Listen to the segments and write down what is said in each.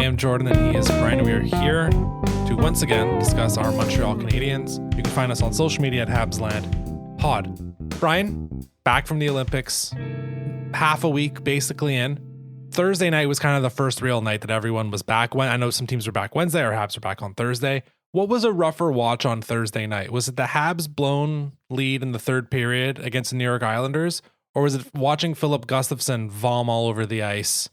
am Jordan and he is Brian. We are here to once again discuss our Montreal Canadiens. You can find us on social media at Habsland Pod. Brian, back from the Olympics, half a week basically in. Thursday night was kind of the first real night that everyone was back. When I know some teams were back Wednesday, or Habs were back on Thursday. What was a rougher watch on Thursday night? Was it the Habs blown lead in the third period against the New York Islanders, or was it watching Philip Gustafsson vom all over the ice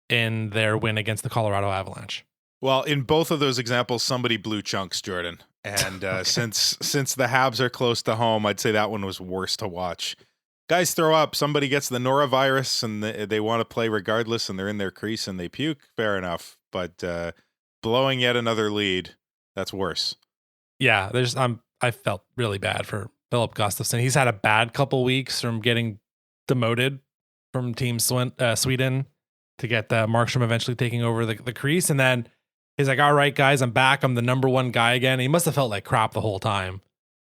in their win against the Colorado Avalanche? Well, in both of those examples, somebody blew chunks, Jordan. And Okay. since the Habs are close to home, I'd say that one was worse to watch. Guys throw up, somebody gets the norovirus and they want to play regardless and they're in their crease and they puke, fair enough. But blowing yet another lead, that's worse. Yeah, I felt really bad for Philip Gustafsson. He's had a bad couple weeks from getting demoted from Team Sweden to get Markstrom eventually taking over the crease. And then he's like, all right, guys, I'm back. I'm the number one guy again. He must have felt like crap the whole time.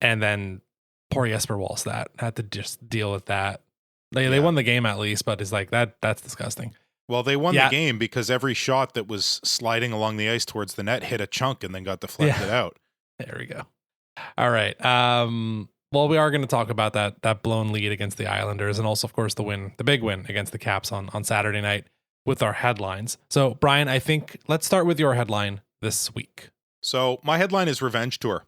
And then poor Jesper Wallstedt had to just deal with that. They won the game at least, but it's like that's disgusting. Well, they won the game because every shot that was sliding along the ice towards the net hit a chunk and then got deflected out. There we go. All right. Well, we are going to talk about that blown lead against the Islanders, and also, of course, the big win against the Caps on Saturday night with our headlines. So, Brian, I think let's start with your headline this week. So my headline is Revenge Tour.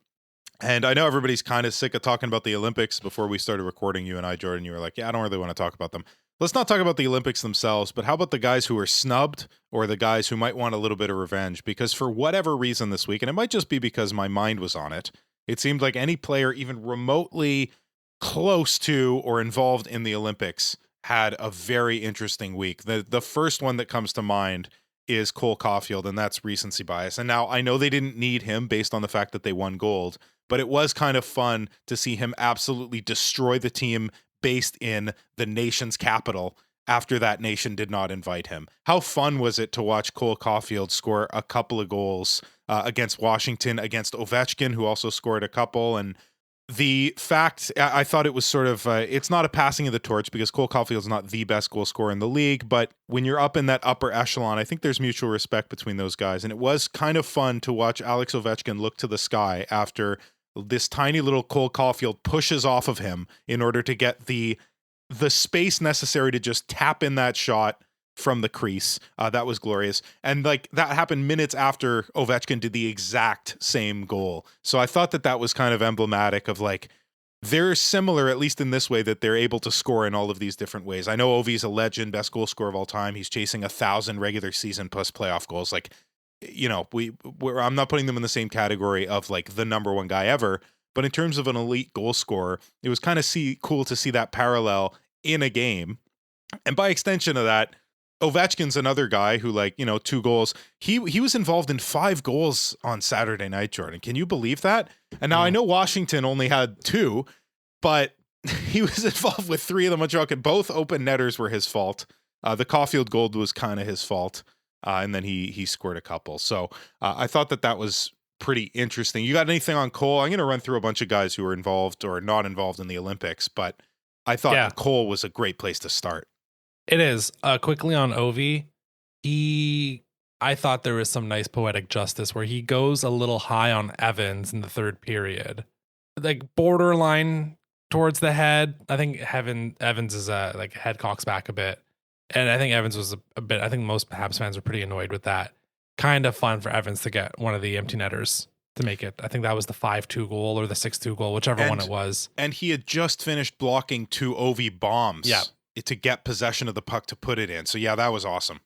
And I know everybody's kind of sick of talking about the Olympics. Before we started recording, you and I, Jordan, you were like, yeah, I don't really want to talk about them. Let's not talk about the Olympics themselves, but how about the guys who are snubbed or the guys who might want a little bit of revenge? Because for whatever reason this week, and it might just be because my mind was on it, it seemed like any player even remotely close to or involved in the Olympics had a very interesting week. The first one that comes to mind is Cole Caulfield, and that's recency bias. And now I know they didn't need him based on the fact that they won gold, but it was kind of fun to see him absolutely destroy the team based in the nation's capital after that nation did not invite him. How fun was it to watch Cole Caulfield score a couple of goals against Washington, against Ovechkin, who also scored a couple? And the fact, I thought it was sort of, it's not a passing of the torch because Cole Caulfield's not the best goal scorer in the league, but when you're up in that upper echelon, I think there's mutual respect between those guys. And it was kind of fun to watch Alex Ovechkin look to the sky after this tiny little Cole Caulfield pushes off of him in order to get the space necessary to just tap in that shot from the crease. That was glorious. And like that happened minutes after Ovechkin did the exact same goal. So I thought that was kind of emblematic of like, they're similar, at least in this way, that they're able to score in all of these different ways. I know Ovi's a legend, best goal scorer of all time. He's chasing 1,000 regular season plus playoff goals. Like, you know, I'm not putting them in the same category of like the number one guy ever, but in terms of an elite goal scorer, it was kind of cool to see that parallel in a game. And by extension of that, Ovechkin's another guy who, like, you know, 2 goals. He was involved in 5 goals on Saturday night, Jordan. Can you believe that? And now I know Washington only had 2, but he was involved with 3 of the Montreal. Both open netters were his fault. The Caulfield goal was kind of his fault. And then he scored a couple. So I thought that was pretty interesting. You got anything on Cole? I'm going to run through a bunch of guys who were involved or not involved in the Olympics, but I thought Cole was a great place to start. It is. Quickly on Ovi, I thought there was some nice poetic justice where he goes a little high on Evans in the third period. Like borderline towards the head. I think Evans is like head cocks back a bit. And I think Evans was a bit, I think most Habs fans were pretty annoyed with that. Kind of fun for Evans to get one of the empty netters to make it. I think that was the 5-2 goal or the 6-2 goal, whichever one it was. And he had just finished blocking 2 Ovi bombs to get possession of the puck to put it in. So yeah, that was awesome.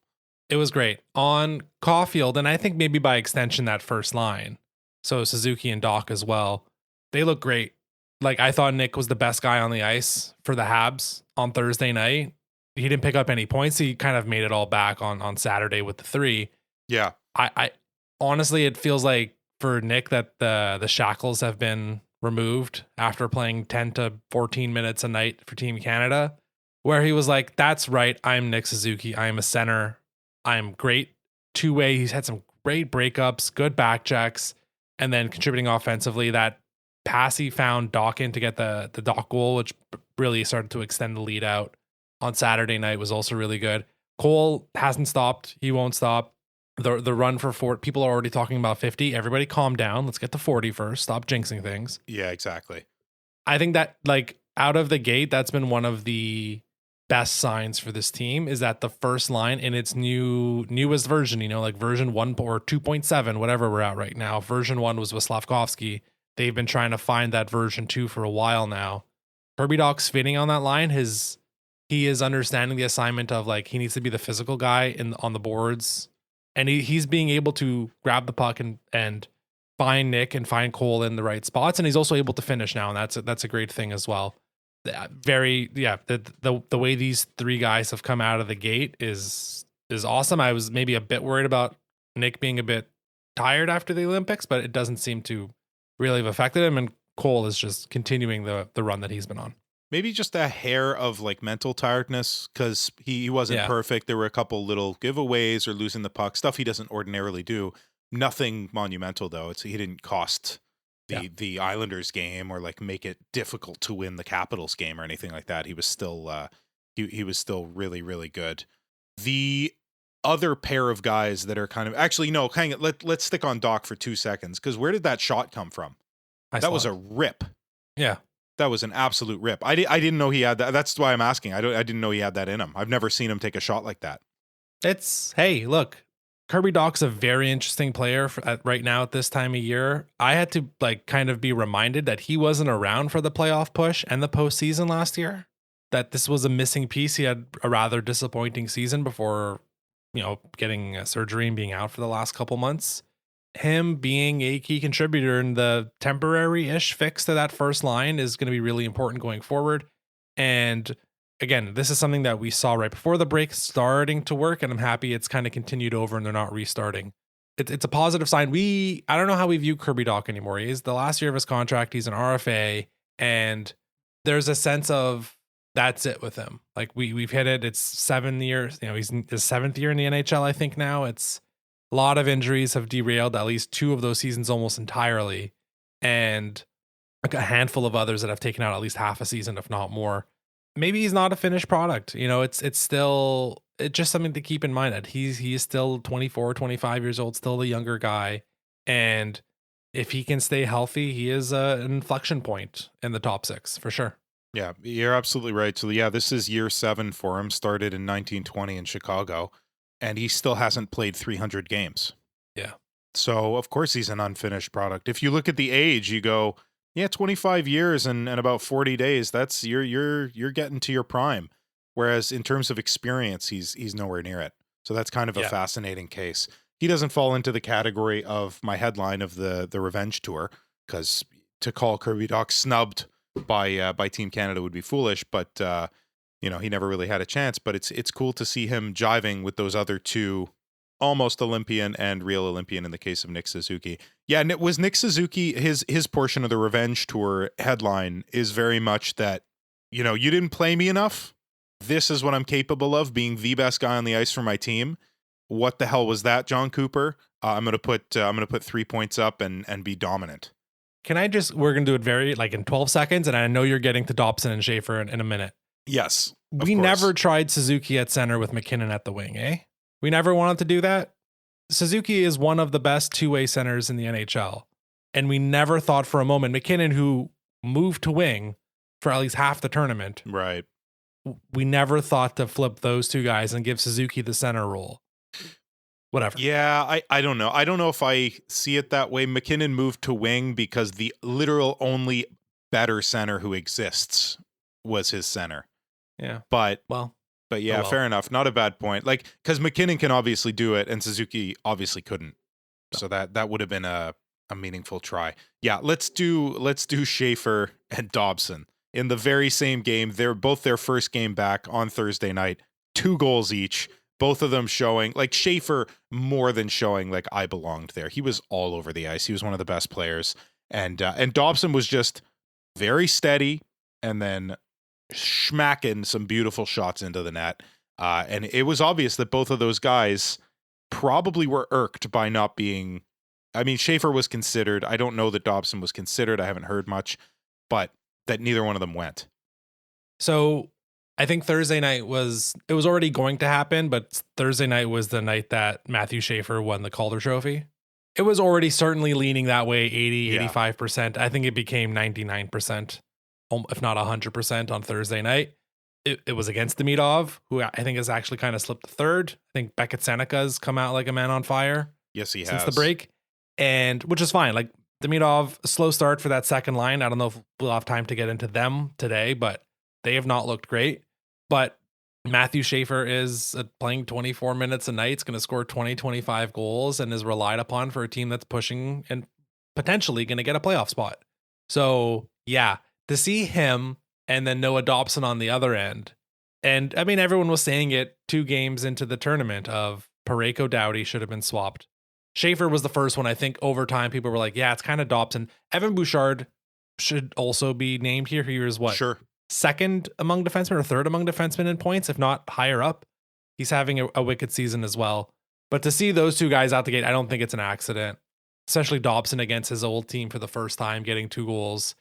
It was great. On Caulfield, and I think maybe by extension that first line, so Suzuki and Doc as well, they look great. Like I thought Nick was the best guy on the ice for the Habs on Thursday night. He didn't pick up any points. He kind of made it all back on Saturday with the 3. Yeah. I honestly, it feels like for Nick that the shackles have been removed after playing 10 to 14 minutes a night for Team Canada, where he was like, that's right. I'm Nick Suzuki. I'm a center. I'm great two-way. He's had some great breakups, good back checks, and then contributing offensively. That pass he found Dawkin to get the Doc goal, which really started to extend the lead out on Saturday night, was also really good. Cole hasn't stopped. He won't stop. the run for 40. People are already talking about 50. Everybody calm down. Let's get to 40 first. Stop jinxing things. Yeah, exactly. I think that like out of the gate, that's been one of the best signs for this team is that the first line in its newest version, like version 1 or 2.7, whatever we're at right now. Version 1 was with Slavkovsky. They've been trying to find that version 2 for a while now. Kirby Doc's fitting on that line. He is understanding the assignment of like he needs to be the physical guy on the boards, and he's being able to grab the puck and find Nick and find Cole in the right spots, and he's also able to finish now, and that's a great thing as well. The way these three guys have come out of the gate is awesome. I was maybe a bit worried about Nick being a bit tired after the Olympics, but it doesn't seem to really have affected him, and Cole is just continuing the run that he's been on. Maybe just a hair of like mental tiredness because he wasn't perfect. There were a couple little giveaways or losing the puck, stuff he doesn't ordinarily do. Nothing monumental though. He didn't cost the Islanders game or like make it difficult to win the Capitals game or anything like that. He was still he was still really, really good. The other pair of guys that are kind of actually no, hang it. Let's stick on Doc for 2 seconds because where did that shot come from? That was a rip. Yeah. That was an absolute rip. I didn't know he had that. That's why I'm asking. I didn't know he had that in him. I've never seen him take a shot like that. Hey, look, Kirby Doc's a very interesting player right now at this time of year. I had to like kind of be reminded that he wasn't around for the playoff push and the postseason last year. That this was a missing piece. He had a rather disappointing season before, getting surgery and being out for the last couple months. Him being a key contributor in the temporary-ish fix to that first line is going to be really important going forward. And again, this is something that we saw right before the break starting to work, and I'm happy it's kind of continued over and they're not restarting. It's a positive sign. I don't know how we view Kirby Doc anymore. He's the last year of his contract. He's an RFA, and there's a sense of that's it with him. Like we've hit it. It's 7 years. He's in his 7th year in the NHL, I think now. It's a lot of injuries have derailed at least 2 of those seasons almost entirely, and like a handful of others that have taken out at least half a season, if not more. Maybe he's not a finished product. It's just something to keep in mind that he is still 24, 25 years old, still the younger guy. And if he can stay healthy, he is an inflection point in the top 6 for sure. Yeah, you're absolutely right. So yeah, this is year 7 for him, started in 1920 in Chicago. And he still hasn't played 300 games. Yeah. So, of course, he's an unfinished product. If you look at the age, you go, 25 years and about 40 days, that's you're getting to your prime. Whereas in terms of experience, he's nowhere near it. So that's kind of a fascinating case. He doesn't fall into the category of my headline of the Revenge Tour, because to call Kirby Doc snubbed by Team Canada would be foolish, but he never really had a chance, but it's cool to see him jiving with those other 2 almost Olympian and real Olympian in the case of Nick Suzuki. Yeah, and it was Nick Suzuki, his portion of the Revenge Tour headline is very much that, you didn't play me enough. This is what I'm capable of, being the best guy on the ice for my team. What the hell was that, John Cooper? I'm gonna put 3 points up and be dominant. We're gonna do it very like in 12 seconds, and I know you're getting to Dobson and Schaefer in a minute. Yes. We never tried Suzuki at center with McKinnon at the wing, eh? We never wanted to do that. Suzuki is one of the best 2-way centers in the NHL. And we never thought for a moment, McKinnon, who moved to wing for at least half the tournament. Right. We never thought to flip those 2 guys and give Suzuki the center role. Whatever. Yeah, I don't know. I don't know if I see it that way. McKinnon moved to wing because the literal only better center who exists was his center. Yeah. But yeah, fair enough. Not a bad point. Like, because McKinnon can obviously do it and Suzuki obviously couldn't. No. So that would have been a meaningful try. Yeah, let's do Schaefer and Dobson in the very same game. They're both their first game back on Thursday night. 2 goals each. Both of them showing, like Schaefer more than showing like I belonged there. He was all over the ice. He was one of the best players. And Dobson was just very steady and then smacking some beautiful shots into the net. And it was obvious that both of those guys probably were irked by not being, Schaefer was considered. I don't know that Dobson was considered. I haven't heard much, but that neither one of them went. So I think Thursday night it was already going to happen, but Thursday night was the night that Matthew Schaefer won the Calder Trophy. It was already certainly leaning that way, 80, 85%. I think it became 99%, if not 100% on Thursday night. It was against Demidov, who I think has actually kind of slipped to third. I think Beckett Seneca's come out like a man on fire. Yes, he has. Since the break, and which is fine. Like Demidov, a slow start for that second line. I don't know if we'll have time to get into them today, but they have not looked great. But Matthew Schaefer is playing 24 minutes a night. It's going to score 20, 25 goals and is relied upon for a team that's pushing and potentially going to get a playoff spot. So, yeah, to see him and then Noah Dobson on the other end. And I mean, everyone was saying it 2 games into the tournament of Parayko Doughty should have been swapped. Schaefer was the first one. I think over time, people were like, yeah, it's kind of Dobson. Evan Bouchard should also be named here. He was what? Sure. Second among defensemen or third among defensemen in points, if not higher up. He's having a wicked season as well. But to see those 2 guys out the gate, I don't think it's an accident, especially Dobson against his old team for the first time, getting 2 goals.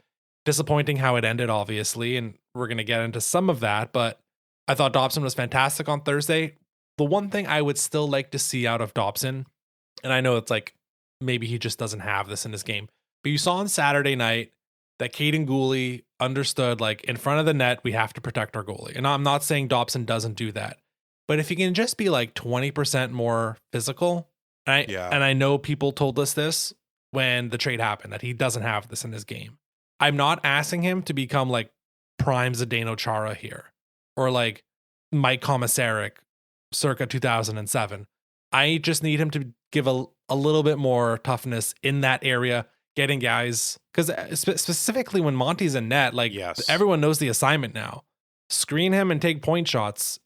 Disappointing how it ended, obviously, and we're going to get into some of that, but I thought Dobson was fantastic on Thursday. The one thing I would still like to see out of Dobson, and I know it's like maybe he just doesn't have this in his game, but you saw on Saturday night that Caden Gooley understood, like, in front of the net, we have to protect our goalie. And I'm not saying Dobson doesn't do that, but if he can just be like 20% more physical, and I know people told us this when the trade happened, that he doesn't have this in his game. I'm not asking him to become like prime Zdeno Chara here or like Mike Komisarek circa 2007. I just need him to give a little bit more toughness in that area, getting guys, because specifically when Monty's in net, like everyone knows the assignment now. Screen him and take point shots.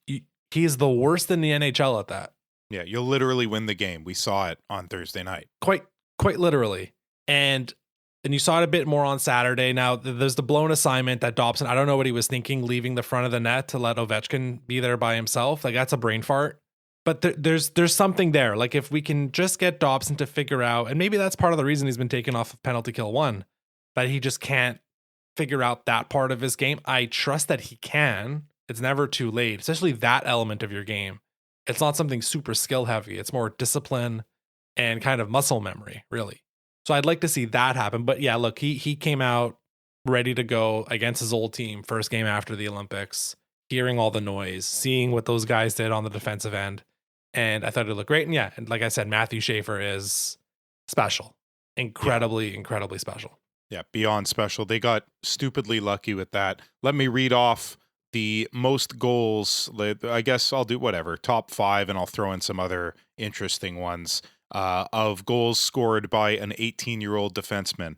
He's the worst in the NHL at that. Yeah, you'll literally win the game. We saw it on Thursday night. Quite literally. And you saw it a bit more on Saturday. Now, there's the blown assignment that Dobson, I don't know what he was thinking, leaving the front of the net to let Ovechkin be there by himself. Like, that's a brain fart. But there's something there. Like, if we can just get Dobson to figure out, and maybe that's part of the reason he's been taken off of penalty kill 1, that he just can't figure out that part of his game. I trust that he can. It's never too late, especially that element of your game. It's not something super skill heavy. It's more discipline and kind of muscle memory, really. So I'd like to see that happen. But yeah, look, he came out ready to go against his old team, first game after the Olympics, hearing all the noise, seeing what those guys did on the defensive end. And I thought it looked great. And yeah, and like I said, Matthew Schaefer is special. Incredibly special. Yeah, beyond special. They got stupidly lucky with that. Let me read off the most goals. I guess I'll do whatever, top 5, and I'll throw in some other interesting ones of goals scored by an 18-year-old defenseman.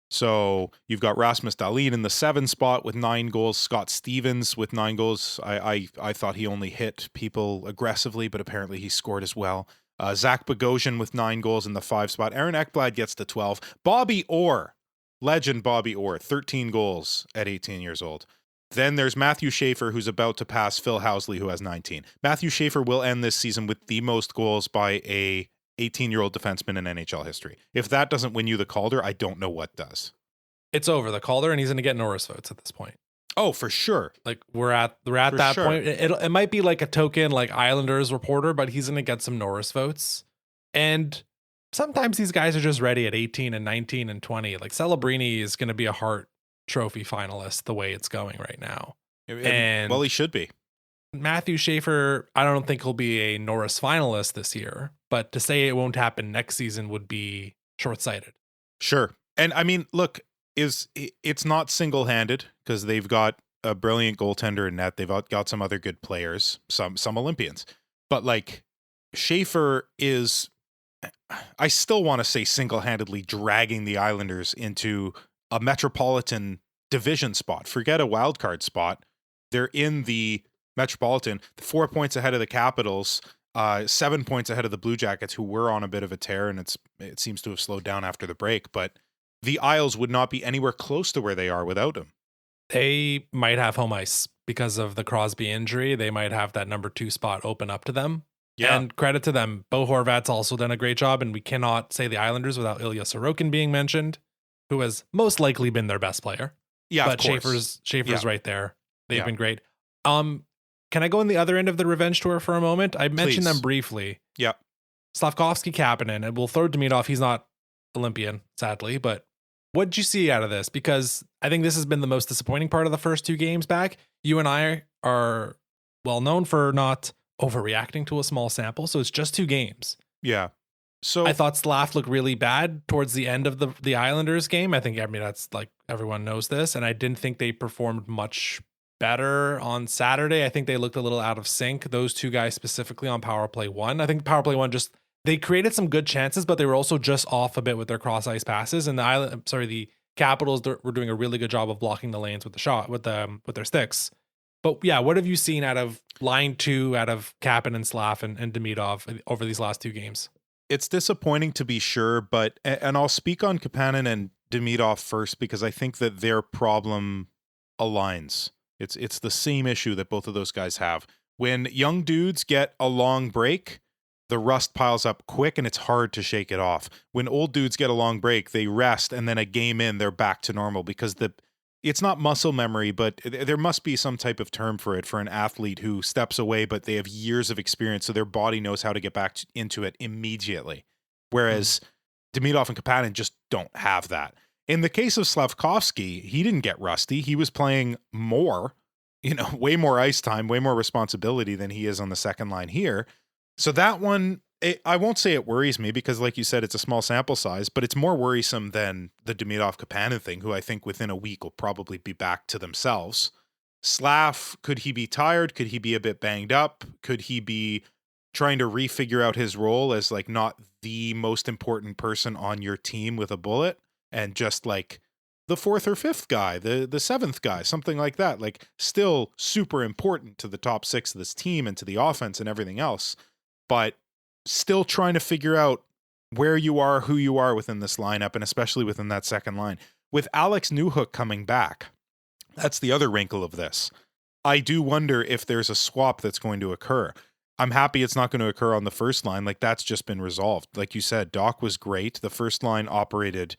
So you've got Rasmus Dahlin in the 7 spot with 9 goals. Scott Stevens with 9 goals. I thought he only hit people aggressively, but apparently he scored as well. Zach Bogosian with 9 goals in the 5 spot. Aaron Ekblad gets to 12. Bobby Orr, legend Bobby Orr, 13 goals at 18 years old. Then there's Matthew Schaefer, who's about to pass Phil Housley, who has 19. Matthew Schaefer will end this season with the most goals by a 18-year-old defenseman in NHL history. If that doesn't win you the Calder, I don't know what does. It's over the Calder, and he's going to get Norris votes at this point. Oh, for sure. Like we're at that point. It might be like a token, like Islanders reporter, but he's going to get some Norris votes. And sometimes these guys are just ready at 18 and 19 and 20. Like Celebrini is going to be a Hart Trophy finalist the way it's going right now. And well, he should be. Matthew Schaefer, I don't think he'll be a Norris finalist this year, but to say it won't happen next season would be short-sighted. Sure. And I mean, look, it's not single-handed because they've got a brilliant goaltender in net. They've got some other good players, some Olympians. But like Schaefer is, I still want to say single-handedly dragging the Islanders into a Metropolitan division spot. Forget a wild card spot. They're in the Metropolitan, 4 points ahead of the Capitals, 7 points ahead of the Blue Jackets, who were on a bit of a tear, and it seems to have slowed down after the break. But the Isles would not be anywhere close to where they are without him. They might have home ice because of the Crosby injury. They might have that number 2 spot open up to them. Yeah. And credit to them. Bo Horvat's also done a great job, and we cannot say the Islanders without Ilya Sorokin being mentioned, who has most likely been their best player. Yeah, but of course. Schaefer's right there. They've been great. Can I go in the other end of the revenge tour for a moment? I mentioned Please. them briefly. Yeah. Slavkovsky, Kapanen, and we'll throw Demidov. He's not Olympian, sadly, but what did you see out of this? Because I think this has been the most disappointing part of the first 2 games back. You and I are well known for not overreacting to a small sample, so it's just 2 games. Yeah. So I thought Slav looked really bad towards the end of the Islanders game. I mean, that's like everyone knows this, and I didn't think they performed much better on Saturday. I think they looked a little out of sync. Those 2 guys specifically on power play 1. I think power play 1 just they created some good chances, but they were also just off a bit with their cross ice passes. And the Capitals were doing a really good job of blocking the lanes with the shot with their sticks. But yeah, what have you seen out of line 2, out of Kapanen and Slav and Demidov over these last 2 games? It's disappointing to be sure, but and I'll speak on Kapanen and Demidov first because I think that their problem aligns. It's the same issue that both of those guys have. When young dudes get a long break, the rust piles up quick and it's hard to shake it off. When old dudes get a long break, they rest and then a game in, they're back to normal because it's not muscle memory, but there must be some type of term for it for an athlete who steps away, but they have years of experience, so their body knows how to get back into it immediately. Whereas Demidov and Kapanen just don't have that. In the case of Slavkovsky, he didn't get rusty. He was playing more, way more ice time, way more responsibility than he is on the second line here. So that one, I won't say it worries me because, like you said, it's a small sample size, but it's more worrisome than the Demidov-Kapanen thing, who I think within a week will probably be back to themselves. Slav, could he be tired? Could he be a bit banged up? Could he be trying to refigure out his role as like not the most important person on your team with a bullet and just like the 4th or 5th guy, the 7th guy, something like that, like still super important to the top 6 of this team and to the offense and everything else, but still trying to figure out where you are, who you are within this lineup, and especially within that second line. With Alex Newhook coming back, that's the other wrinkle of this. I do wonder if there's a swap that's going to occur. I'm happy it's not going to occur on the first line. Like, that's just been resolved. Like you said, Doc was great. The first line operated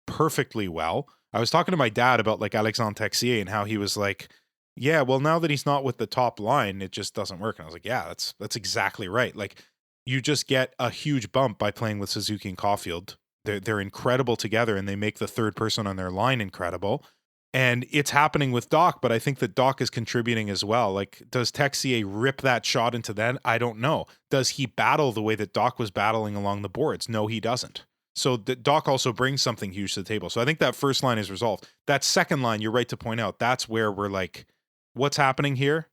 perfectly well. I was talking to my dad about like Alexandre Texier and how he was like, yeah, well, now that he's not with the top line, it just doesn't work. And I was like, yeah, that's exactly right. Like, you just get a huge bump by playing with Suzuki and Caulfield. They're incredible together, and they make the third person on their line incredible. And it's happening with Doc, but I think that Doc is contributing as well. Like, does Texier rip that shot into that? I don't know. Does he battle the way that Doc was battling along the boards? No, he doesn't. So Doc also brings something huge to the table. So I think that first line is resolved. That second line, you're right to point out, that's where we're like, what's happening here?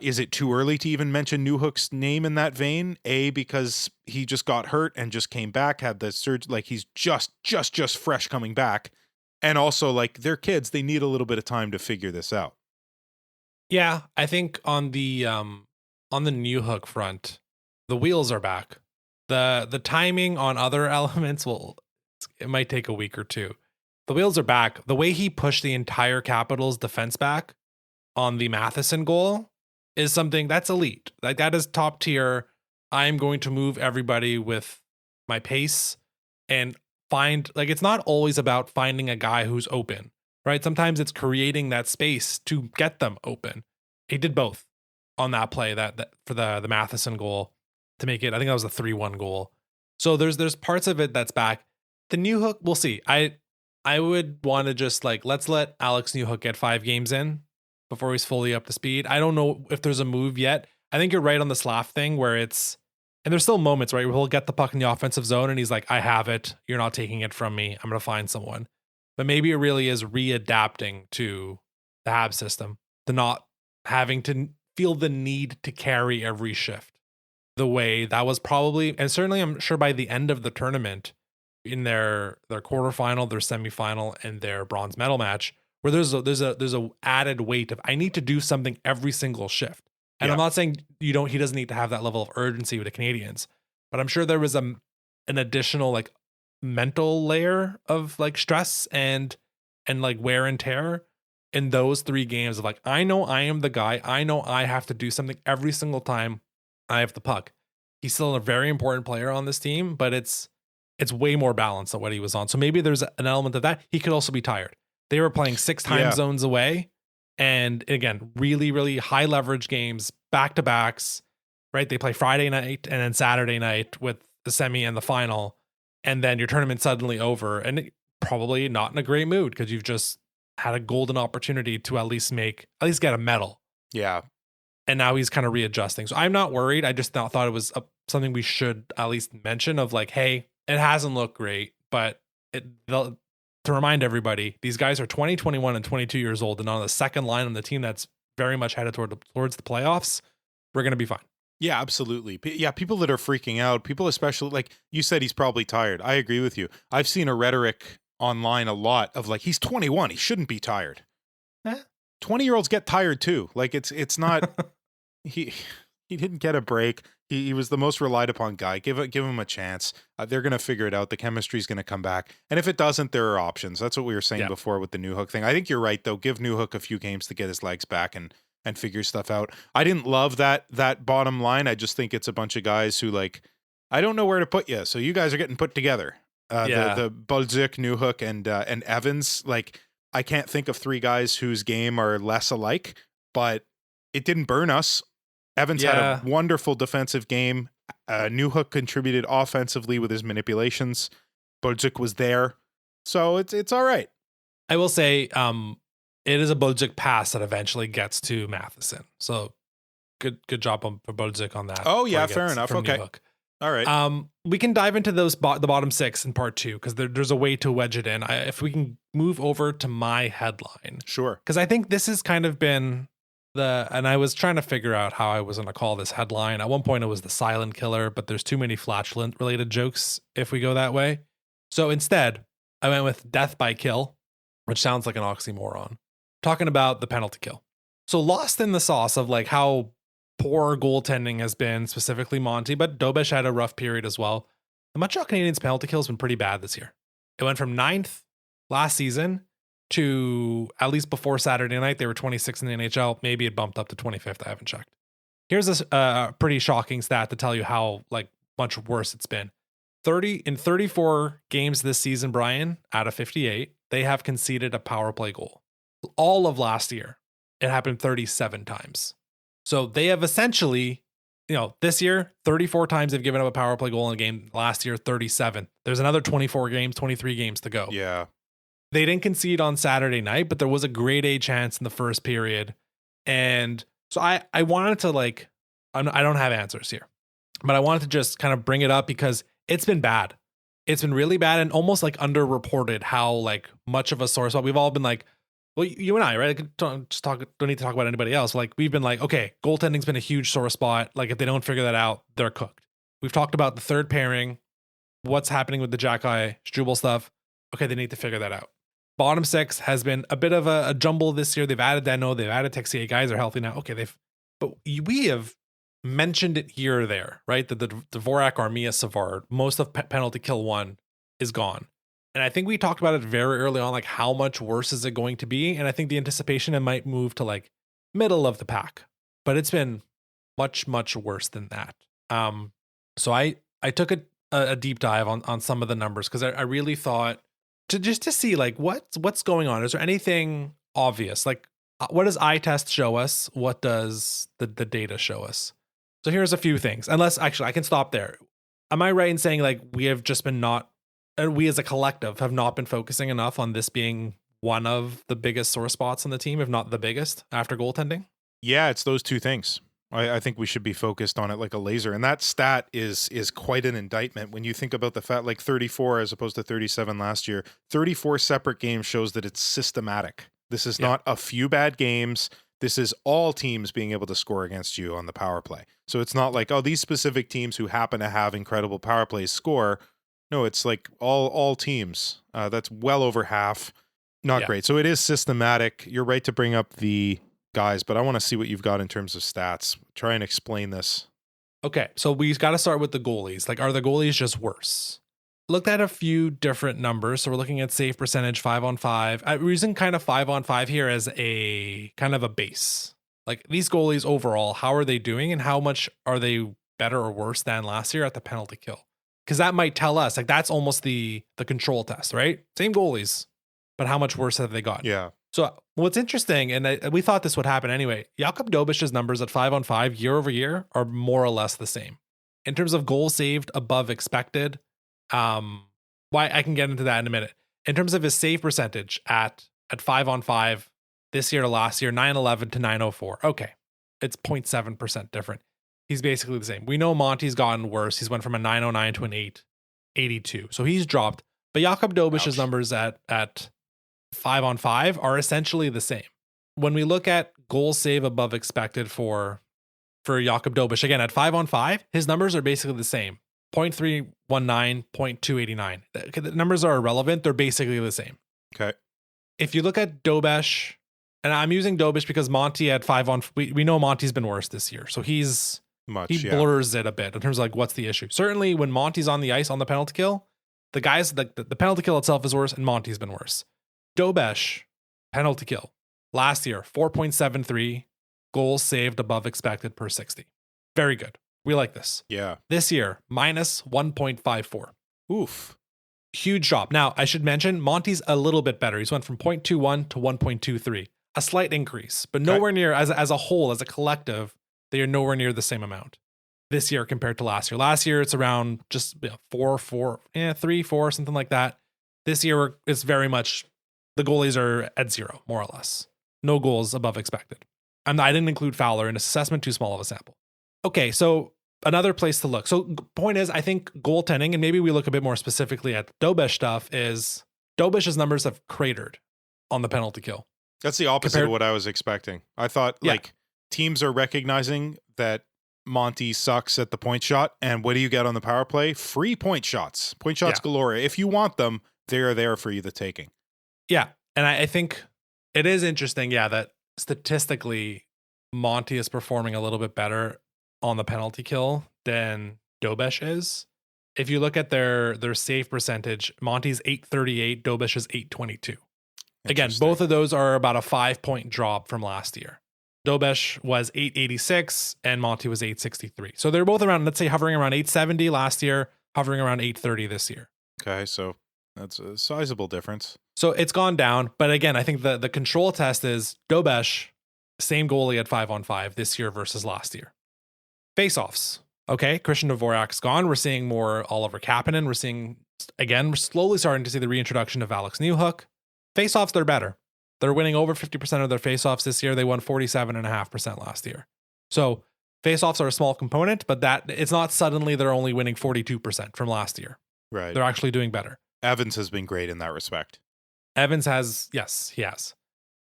Is it too early to even mention Newhook's name in that vein? Because he just got hurt and just came back, had the surge, like he's just fresh coming back. And also, like, they're kids, they need a little bit of time to figure this out. Yeah, I think on the Newhook front, the wheels are back. The timing on other elements it might take a week or 2. The wheels are back. The way he pushed the entire Capitals defense back on the Matheson goal is something that's elite. Like, that is top tier. I'm going to move everybody with my pace and find, like, it's not always about finding a guy who's open, right? Sometimes it's creating that space to get them open. He did both on that play that for the Matheson goal to make it. I think that was a 3-1 goal. So there's parts of it that's back. The Newhook, we'll see. I would want to just like, let's let Alex Newhook get 5 games in before he's fully up to speed. I don't know if there's a move yet. I think you're right on the Slav thing where it's, and there's still moments, right, where he'll get the puck in the offensive zone and he's like, I have it. You're not taking it from me. I'm going to find someone. But maybe it really is readapting to the Habs system, to not having to feel the need to carry every shift the way that was probably, and certainly I'm sure by the end of the tournament in their quarterfinal, their semifinal, and their bronze medal match, where there's a added weight of I need to do something every single shift. And I'm not saying he doesn't need to have that level of urgency with the Canadians, but I'm sure there was an additional like mental layer of like stress and like wear and tear in those 3 games of like, I know I am the guy. I know I have to do something every single time I have the puck. He's still a very important player on this team, but it's way more balanced than what he was on. So maybe there's an element of that. He could also be tired. They were playing 6 time zones away. And again, really, really high leverage games, back to backs, right? They play Friday night and then Saturday night with the semi and the final. And then your tournament suddenly over and probably not in a great mood because you've just had a golden opportunity to at least get a medal. Yeah. And now he's kind of readjusting. So I'm not worried. I just thought it was something we should at least mention of like, hey, it hasn't looked great, but to remind everybody, these guys are 20, 21, and 22 years old, and on the second line on the team that's very much headed towards the playoffs, we're going to be fine. Yeah, absolutely. Yeah, people that are freaking out, people especially, like you said, he's probably tired. I agree with you. I've seen a rhetoric online a lot of like, he's 21, he shouldn't be tired. 20-year-olds get tired too. Like it's not, he didn't get a break. He was the most relied upon guy. Give him a chance. They're going to figure it out. The chemistry's going to come back. And if it doesn't, there are options. That's what we were saying before with the Newhook thing. I think you're right, though. Give Newhook a few games to get his legs back and figure stuff out. I didn't love that bottom line. I just think it's a bunch of guys who, like, I don't know where to put you. So you guys are getting put together. The Bolduc, Newhook, and Evans. Like, I can't think of three guys whose game are less alike, but it didn't burn us. Evans had a wonderful defensive game. Newhook contributed offensively with his manipulations. Bolduc was there. So it's all right. I will say it is a Bolduc pass that eventually gets to Matheson. So good job for Bolduc on that. Oh, yeah, fair enough. Okay. Newhook. All right. We can dive into the bottom six in part two because there's a way to wedge it in. If we can move over to my headline. Sure. Because I think this has kind of been and I was trying to figure out how I was going to call this headline. At one point it was the silent killer, but there's too many flatulent related jokes if we go that way. So instead, I went with death by kill, which sounds like an oxymoron. Talking about the penalty kill. So lost in the sauce of like how poor goaltending has been, specifically Monty, but Dobish had a rough period as well. The Montreal Canadiens penalty kill has been pretty bad this year. It went from 9th last season to, at least before Saturday night, they were 26th in the NHL. Maybe it bumped up to 25th. I haven't checked. Here's a pretty shocking stat to tell you how like much worse it's been. 34 games this season, Brian, out of 58, they have conceded a power play goal. All of last year, it happened 37 times. So they have essentially, this year, 34 times they've given up a power play goal in a game. Last year, 37. There's another 23 games to go. Yeah. They didn't concede on Saturday night, but there was a grade A chance in the first period. And so I wanted to I don't have answers here, but I wanted to just kind of bring it up because it's been bad. It's been really bad and almost like underreported how like much of a sore spot. We've all been like, well, you and I, right? Don't need to talk about anybody else. Like we've been like, okay, goaltending's been a huge sore spot. Like if they don't figure that out, they're cooked. We've talked about the third pairing, what's happening with the Jack-Eye Struble stuff. Okay, they need to figure that out. Bottom six has been a bit of a jumble this year. They've added Dano, they've added Texier. Guys are healthy now. Okay, but we have mentioned it here or there, right? That the Dvorak, Armia, Savard, most of penalty kill one is gone. And I think we talked about it very early on, like how much worse is it going to be? And I think the anticipation, it might move to like middle of the pack, but it's been much, much worse than that. So I took a deep dive on some of the numbers because I really thought to see like what's going on. Is there anything obvious? Like what does eye test show us? What does the data show us? So here's a few things. Unless actually I can stop there. Am I right in saying like we have just been we as a collective have not been focusing enough on this being one of the biggest sore spots on the team, if not the biggest, after goaltending? Yeah, it's those two things. I think we should be focused on it like a laser. And that stat is quite an indictment when you think about the fact like 34 as opposed to 37 last year. 34 separate games shows that it's systematic. This is not a few bad games. This is all teams being able to score against you on the power play. So it's not like, oh, these specific teams who happen to have incredible power plays score. No, it's like all teams. That's well over half. Not great. So it is systematic. You're right to bring up the guys, but I want to see what you've got in terms of stats. Try and explain this. Okay, so we've got to start with the goalies. Like, are the goalies just worse? Looked at a few different numbers. So we're looking at save percentage, 5-on-5. We're using kind of 5-on-5 here as a kind of a base. Like these goalies overall, how are they doing and how much are they better or worse than last year at the penalty kill? Because that might tell us, like that's almost the control test, right? Same goalies, but how much worse have they gotten? Yeah. So what's interesting, and we thought this would happen anyway, Jakub Dobish's numbers at 5-on-5 year over year are more or less the same. In terms of goals saved above expected, why I can get into that in a minute. In terms of his save percentage at 5-on-5 this year to last year, 911 to 904. Okay, it's 0.7% different. He's basically the same. We know Monty's gotten worse. He's went from a 909 to an 882. So he's dropped. But Jakub Dobish's numbers at 5-on-5 are essentially the same. When we look at goals save above expected for Jakub Dobish, again, at 5-on-5, his numbers are basically the same. 0.319, 0.289. The numbers are irrelevant. They're basically the same. Okay. If you look at Dobish, and I'm using Dobish because Monty at 5-on, we know Monty's been worse this year. So he blurs it a bit in terms of like what's the issue. Certainly when Monty's on the ice on the penalty kill, the penalty kill itself is worse and Monty's been worse. Dobish, penalty kill, last year, 4.73 goals saved above expected per 60. Very good. We like this. Yeah. This year, minus 1.54. Oof. Huge drop. Now, I should mention, Monty's a little bit better. He's went from 0.21 to 1.23. A slight increase, but nowhere near, as a whole, as a collective, they are nowhere near the same amount this year compared to last year. Last year, it's around just 3, 4, something like that. This year, it's very much, the goalies are at 0, more or less. No goals above expected. And I didn't include Fowler in assessment, too small of a sample. Okay, so another place to look. So point is, I think goaltending, and maybe we look a bit more specifically at Dobish stuff, is Dobish's numbers have cratered on the penalty kill. That's the opposite of what I was expecting. I thought teams are recognizing that Monty sucks at the point shot. And what do you get on the power play? Free point shots. Point shots galore. If you want them, they are there for you, the taking. Yeah. And I think it is interesting, that statistically, Monty is performing a little bit better on the penalty kill than Dobish is. If you look at their save percentage, Monty's 838, Dobish is 822. Again, both of those are about a 5-point drop from last year. Dobish was 886 and Monty was 863. So they're both around, let's say, hovering around 870 last year, hovering around 830 this year. Okay, so that's a sizable difference. So it's gone down. But again, I think the control test is Dobish, same goalie at 5-on-5 this year versus last year. Face-offs. Okay, Christian Dvorak's gone. We're seeing more Oliver Kapanen. We're slowly starting to see the reintroduction of Alex Newhook. Face-offs, they're better. They're winning over 50% of their face-offs this year. They won 47.5% last year. So face-offs are a small component, but that it's not suddenly they're only winning 42% from last year. Right. They're actually doing better. Evans has been great in that respect. Evans has, yes, he has.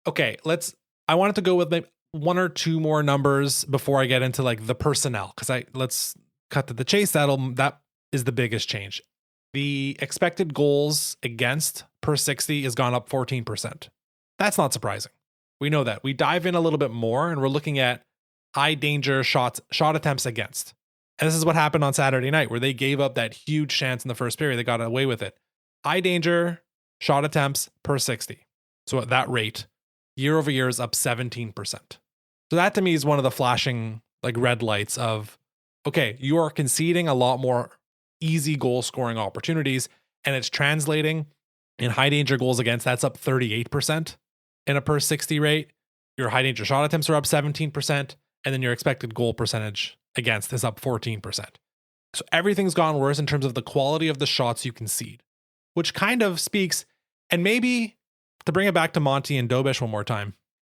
Okay, I wanted to go with maybe one or two more numbers before I get into like the personnel, because let's cut to the chase. That is the biggest change. The expected goals against per 60 has gone up 14%. That's not surprising. We know that. We dive in a little bit more and we're looking at high danger shot attempts against. And this is what happened on Saturday night where they gave up that huge chance in the first period. They got away with it. High danger shot attempts per 60. So at that rate, year over year is up 17%. So that to me is one of the flashing like red lights of, okay, you are conceding a lot more easy goal scoring opportunities and it's translating in high danger goals against. That's up 38% in a per 60 rate. Your high danger shot attempts are up 17%. And then your expected goal percentage against is up 14%. So everything's gone worse in terms of the quality of the shots you concede, which kind of speaks, and maybe to bring it back to Monty and Dobish one more time,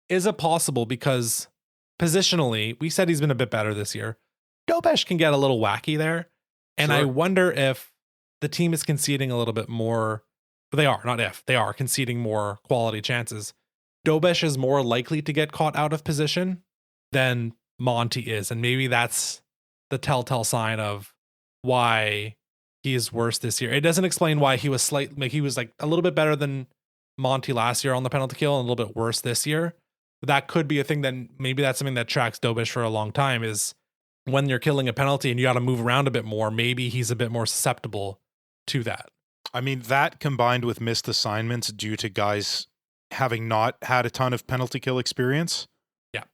is it possible because positionally, we said he's been a bit better this year. Dobish can get a little wacky there. And I wonder if the team is conceding a little bit more. They are conceding more quality chances. Dobish is more likely to get caught out of position than Monty is. And maybe that's the telltale sign of why he is worse this year. It doesn't explain why he was he was like a little bit better than Monty last year on the penalty kill and a little bit worse this year. But that could be a thing that maybe that's something that tracks Dobish for a long time is when you're killing a penalty and you got to move around a bit more, maybe he's a bit more susceptible to that. I mean, that combined with missed assignments due to guys having not had a ton of penalty kill experience. Yeah.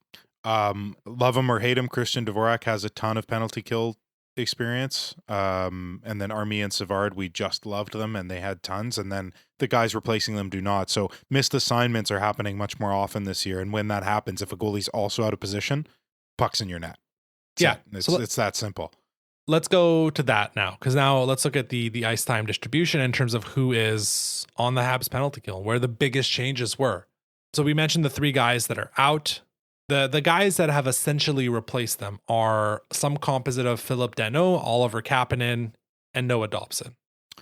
Love him or hate him, Christian Dvorak has a ton of penalty kill experience. And then Armia and Savard, we just loved them and they had tons. And then the guys replacing them do not. So missed assignments are happening much more often this year. And when that happens, if a goalie's also out of position, puck's in your net. Yeah. It's that simple. Let's go to that now, because now let's look at the ice time distribution in terms of who is on the Habs penalty kill, where the biggest changes were. So we mentioned the three guys that are out. The guys that have essentially replaced them are some composite of Philip Danault, Oliver Kapanen, and Noah Dobson,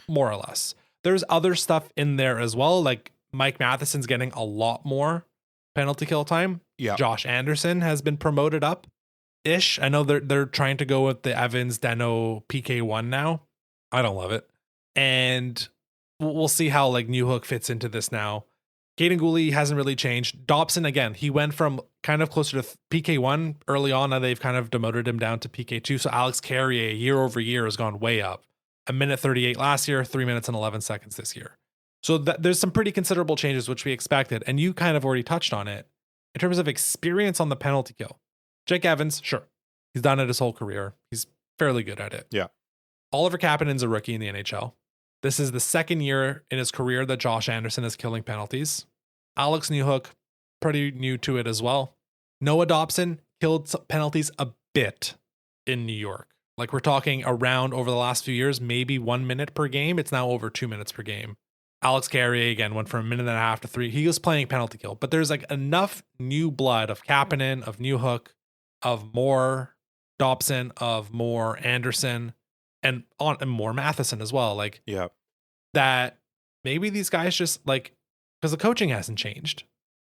more or less. There's other stuff in there as well, like Mike Matheson's getting a lot more penalty kill time. Yeah. Josh Anderson has been promoted up ish. I know they're trying to go with the Evans Danault PK1 now. I don't love it. And we'll see how like Newhook fits into this now. Caden Gooley hasn't really changed. Dobson, again, he went from kind of closer to PK1 early on. Now they've kind of demoted him down to PK2. So Alex Carrier year over year has gone way up. A minute 38 last year, 3 minutes and 11 seconds this year. So there's some pretty considerable changes, which we expected. And you kind of already touched on it. In terms of experience on the penalty kill, Jake Evans, sure. He's done it his whole career. He's fairly good at it. Yeah. Oliver Kapanen's a rookie in the NHL. This is the second year in his career that Josh Anderson is killing penalties. Alex Newhook, pretty new to it as well. Noah Dobson killed penalties a bit in New York. Like we're talking around over the last few years, maybe 1 minute per game. It's now over 2 minutes per game. Alex Carrier, again, went from a minute and a half to 3. He was playing penalty kill, but there's like enough new blood of Kapanen, of Newhook, of more Dobson, of more Anderson, and more Matheson as well. Like, yeah, that maybe these guys just like, because the coaching hasn't changed.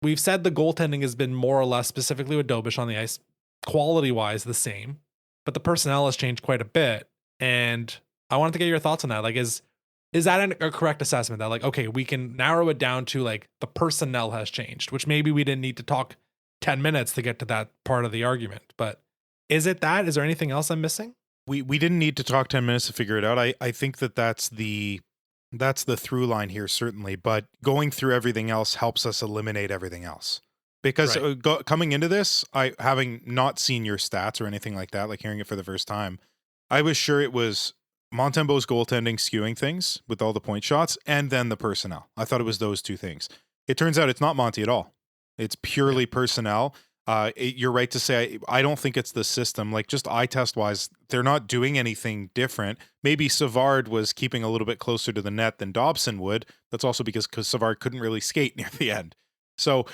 We've said the goaltending has been more or less, specifically with Dobish on the ice, quality wise the same, but the personnel has changed quite a bit. And I wanted to get your thoughts on that. Like, is that a correct assessment that like, okay, we can narrow it down to like the personnel has changed, which maybe we didn't need to talk 10 minutes to get to that part of the argument, but is it that? Is there anything else I'm missing? We didn't need to talk 10 minutes to figure it out. I think that's the through line here, certainly, but going through everything else helps us eliminate everything else. Because right. Coming into this, having not seen your stats or anything like that, like hearing it for the first time, I was sure it was Montembeault's goaltending skewing things with all the point shots and then the personnel. I thought it was those two things. It turns out it's not Monty at all. It's purely personnel. You're right to say, I don't think it's the system. Like just eye test wise, they're not doing anything different. Maybe Savard was keeping a little bit closer to the net than Dobson would. That's also because Savard couldn't really skate near the end. So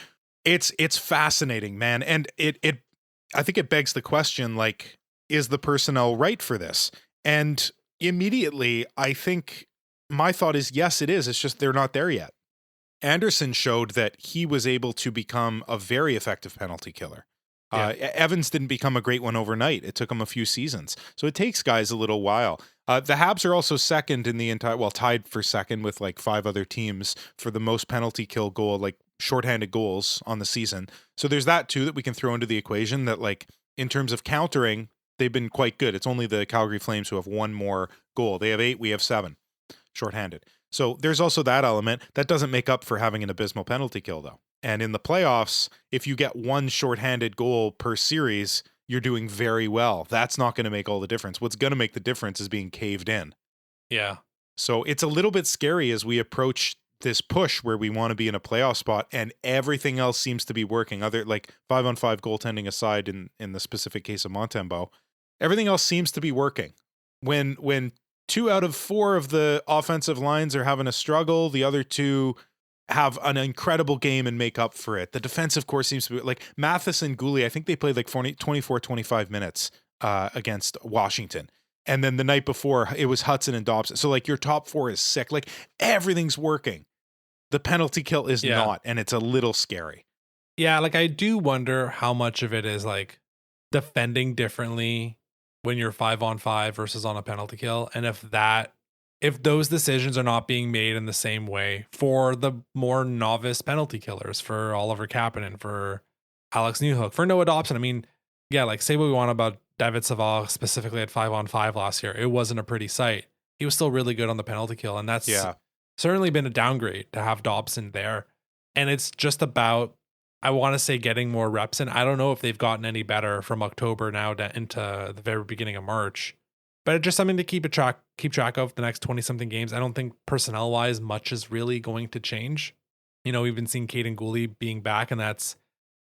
it's fascinating, man. And I think it begs the question, like, is the personnel right for this? And immediately, I think my thought is, yes, it is. It's just they're not there yet. Anderson showed that he was able to become a very effective penalty killer. Yeah. Evans didn't become a great one overnight. It took him a few seasons. So it takes guys a little while. The Habs are also second in the entire, tied for second with like 5 other teams for the most penalty kill goal, like shorthanded goals on the season. So there's that too that we can throw into the equation, that like in terms of countering, they've been quite good. It's only the Calgary Flames who have 1 more goal. They have 8, we have 7 shorthanded. So there's also that element. That doesn't make up for having an abysmal penalty kill, though. And in the playoffs, if you get 1 shorthanded goal per series, you're doing very well. That's not going to make all the difference. What's going to make the difference is being caved in. Yeah. So it's a little bit scary as we approach this push where we want to be in a playoff spot and everything else seems to be working. Other like 5-on-5 goaltending aside in the specific case of Montembeault, everything else seems to be working. When 2 out of 4 of the offensive lines are having a struggle, the other 2 have an incredible game and make up for it. The defensive core seems to be like Matheson, Gooley. I think they played like 24-25 minutes against Washington. And then the night before it was Hudson and Dobson. So like your top 4 is sick. Like everything's working. The penalty kill is not, and it's a little scary. Yeah, like I do wonder how much of it is like defending differently when you're 5-on-5 versus on a penalty kill. And if those decisions are not being made in the same way for the more novice penalty killers, for Oliver Kapanen, for Alex Newhook, for Noah Dobson. I mean, yeah, like say what we want about David Savard specifically at 5-on-5 last year. It wasn't a pretty sight. He was still really good on the penalty kill. And that's certainly been a downgrade to have Dobson there. And it's just about, I want to say, getting more reps in. I don't know if they've gotten any better from October now into the very beginning of March. But it's just something to keep track of the next 20 something games. I don't think personnel wise much is really going to change. We've been seeing Caden Gooley being back, and that's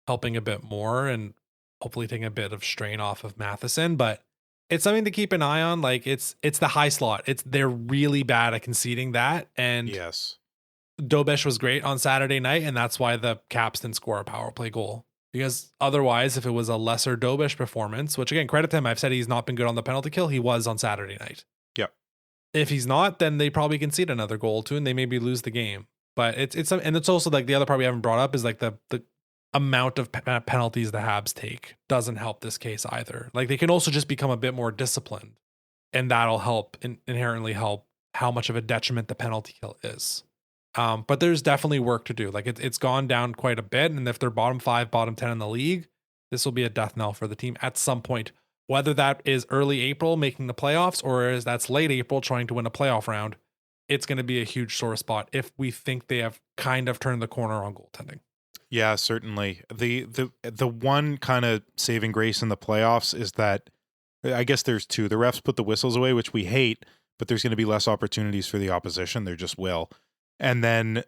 helping a bit more and hopefully taking a bit of strain off of Matheson. But it's something to keep an eye on. Like it's the high slot. They're really bad at conceding that. And yes, Dobish was great on Saturday night, and that's why the Caps didn't score a power play goal. Because otherwise, if it was a lesser Dobish performance, which again, credit to him, I've said he's not been good on the penalty kill. He was on Saturday night. Yep. If he's not, then they probably concede another goal too, and they maybe lose the game. But it's also like the other part we haven't brought up is like the amount of penalties the Habs take doesn't help this case either. Like they can also just become a bit more disciplined, and that'll help inherently help how much of a detriment the penalty kill is. But there's definitely work to do. Like it's gone down quite a bit. And if they're bottom 5, bottom 10 in the league, this will be a death knell for the team at some point, whether that is early April making the playoffs or is that's late April trying to win a playoff round. It's going to be a huge sore spot if we think they have kind of turned the corner on goaltending. Yeah, certainly. The one kind of saving grace in the playoffs is that I guess there's two. The refs put the whistles away, which we hate, but there's going to be less opportunities for the opposition. There just will. And then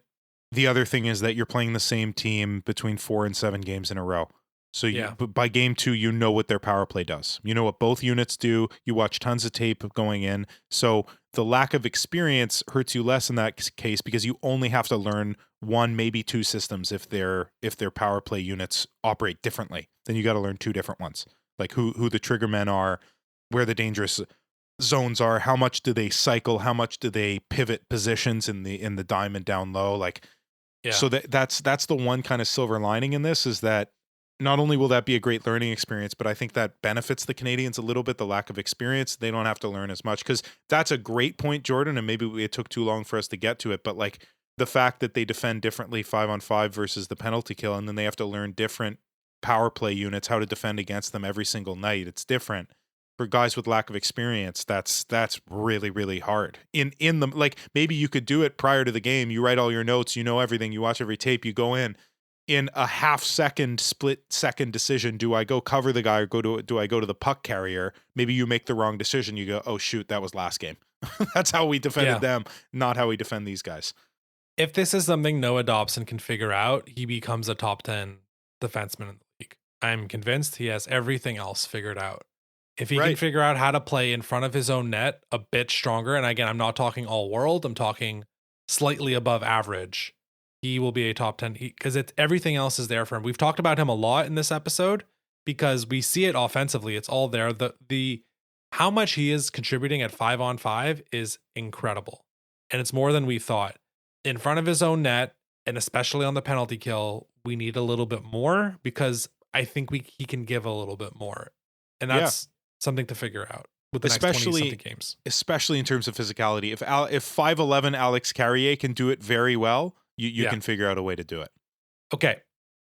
the other thing is that you're playing the same team between 4 and 7 games in a row. So by game 2, you know what their power play does. You know what both units do. You watch tons of tape going in. So the lack of experience hurts you less in that case because you only have to learn 1, maybe 2 systems if their power play units operate differently. Then you got to learn 2 different ones, like who the trigger men are, where the dangerous zones are, how much do they cycle, how much do they pivot positions in the diamond down low, like so that's the one kind of silver lining in this is that not only will that be a great learning experience, but I think that benefits the Canadians a little bit, the lack of experience. They don't have to learn as much because that's a great point, Jordan, and maybe it took too long for us to get to it, but like the fact that they defend differently 5-on-5 versus the penalty kill, and then they have to learn different power play units, how to defend against them every single night. It's different. For guys with lack of experience, that's really, really hard. In the like maybe you could do it prior to the game. You write all your notes, you know everything, you watch every tape, you go in a split second decision. Do I go cover the guy or do I go to the puck carrier? Maybe you make the wrong decision. You go, oh shoot, that was last game. That's how we defended them, not how we defend these guys. If this is something Noah Dobson can figure out, he becomes a top 10 defenseman in the league. I'm convinced he has everything else figured out. If he can figure out how to play in front of his own net a bit stronger, and again, I'm not talking all world, I'm talking slightly above average, he will be a top 10 because everything else is there for him. We've talked about him a lot in this episode because we see it offensively. It's all there. The how much he is contributing at 5-on-5 is incredible. And it's more than we thought. In front of his own net, and especially on the penalty kill, we need a little bit more because I think he can give a little bit more. And that's something to figure out with the next 20-something games. Especially in terms of physicality. If 5'11" Alex Carrier can do it very well, you can figure out a way to do it. Okay,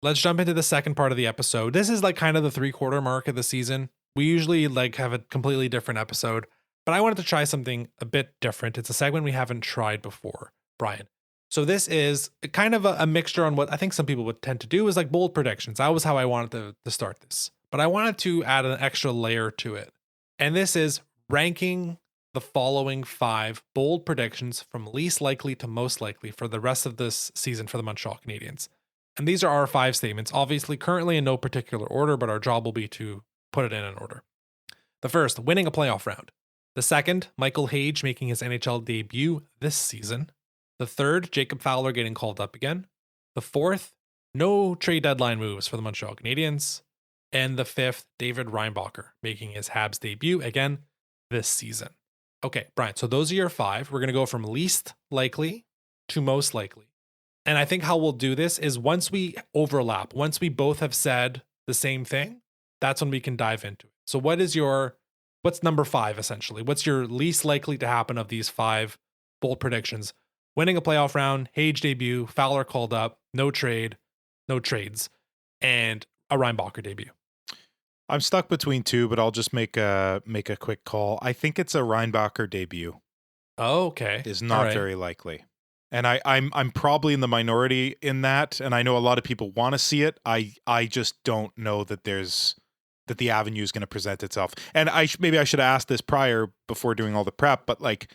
let's jump into the second part of the episode. This is like kind of the 3/4 mark of the season. We usually like have a completely different episode, but I wanted to try something a bit different. It's a segment we haven't tried before, Brian. So this is kind of a mixture on what I think some people would tend to do is like bold predictions. That was how I wanted to start this. But I wanted to add an extra layer to it. And this is ranking the following 5 bold predictions from least likely to most likely for the rest of this season for the Montreal Canadiens. And these are our 5 statements, obviously currently in no particular order, but our job will be to put it in an order. The first, winning a playoff round. The second, Michael Hage making his NHL debut this season. The third, Jacob Fowler getting called up again. The fourth, no trade deadline moves for the Montreal Canadiens. And the fifth, David Reinbacher making his Habs debut again this season. Okay, Brian, so those are your 5. We're going to go from least likely to most likely. And I think how we'll do this is once we overlap, once we both have said the same thing, that's when we can dive into it. So what's number 5 essentially? What's your least likely to happen of these 5 bold predictions? Winning a playoff round, Hage debut, Fowler called up, no trades, and a Reinbacher debut. I'm stuck between 2, but I'll just make a quick call. I think it's a Reinbacher debut. Oh, okay. Is not very likely. And I'm probably in the minority in that, and I know a lot of people want to see it. I just don't know that there's that the avenue is going to present itself. And maybe I should have asked this prior before doing all the prep, but like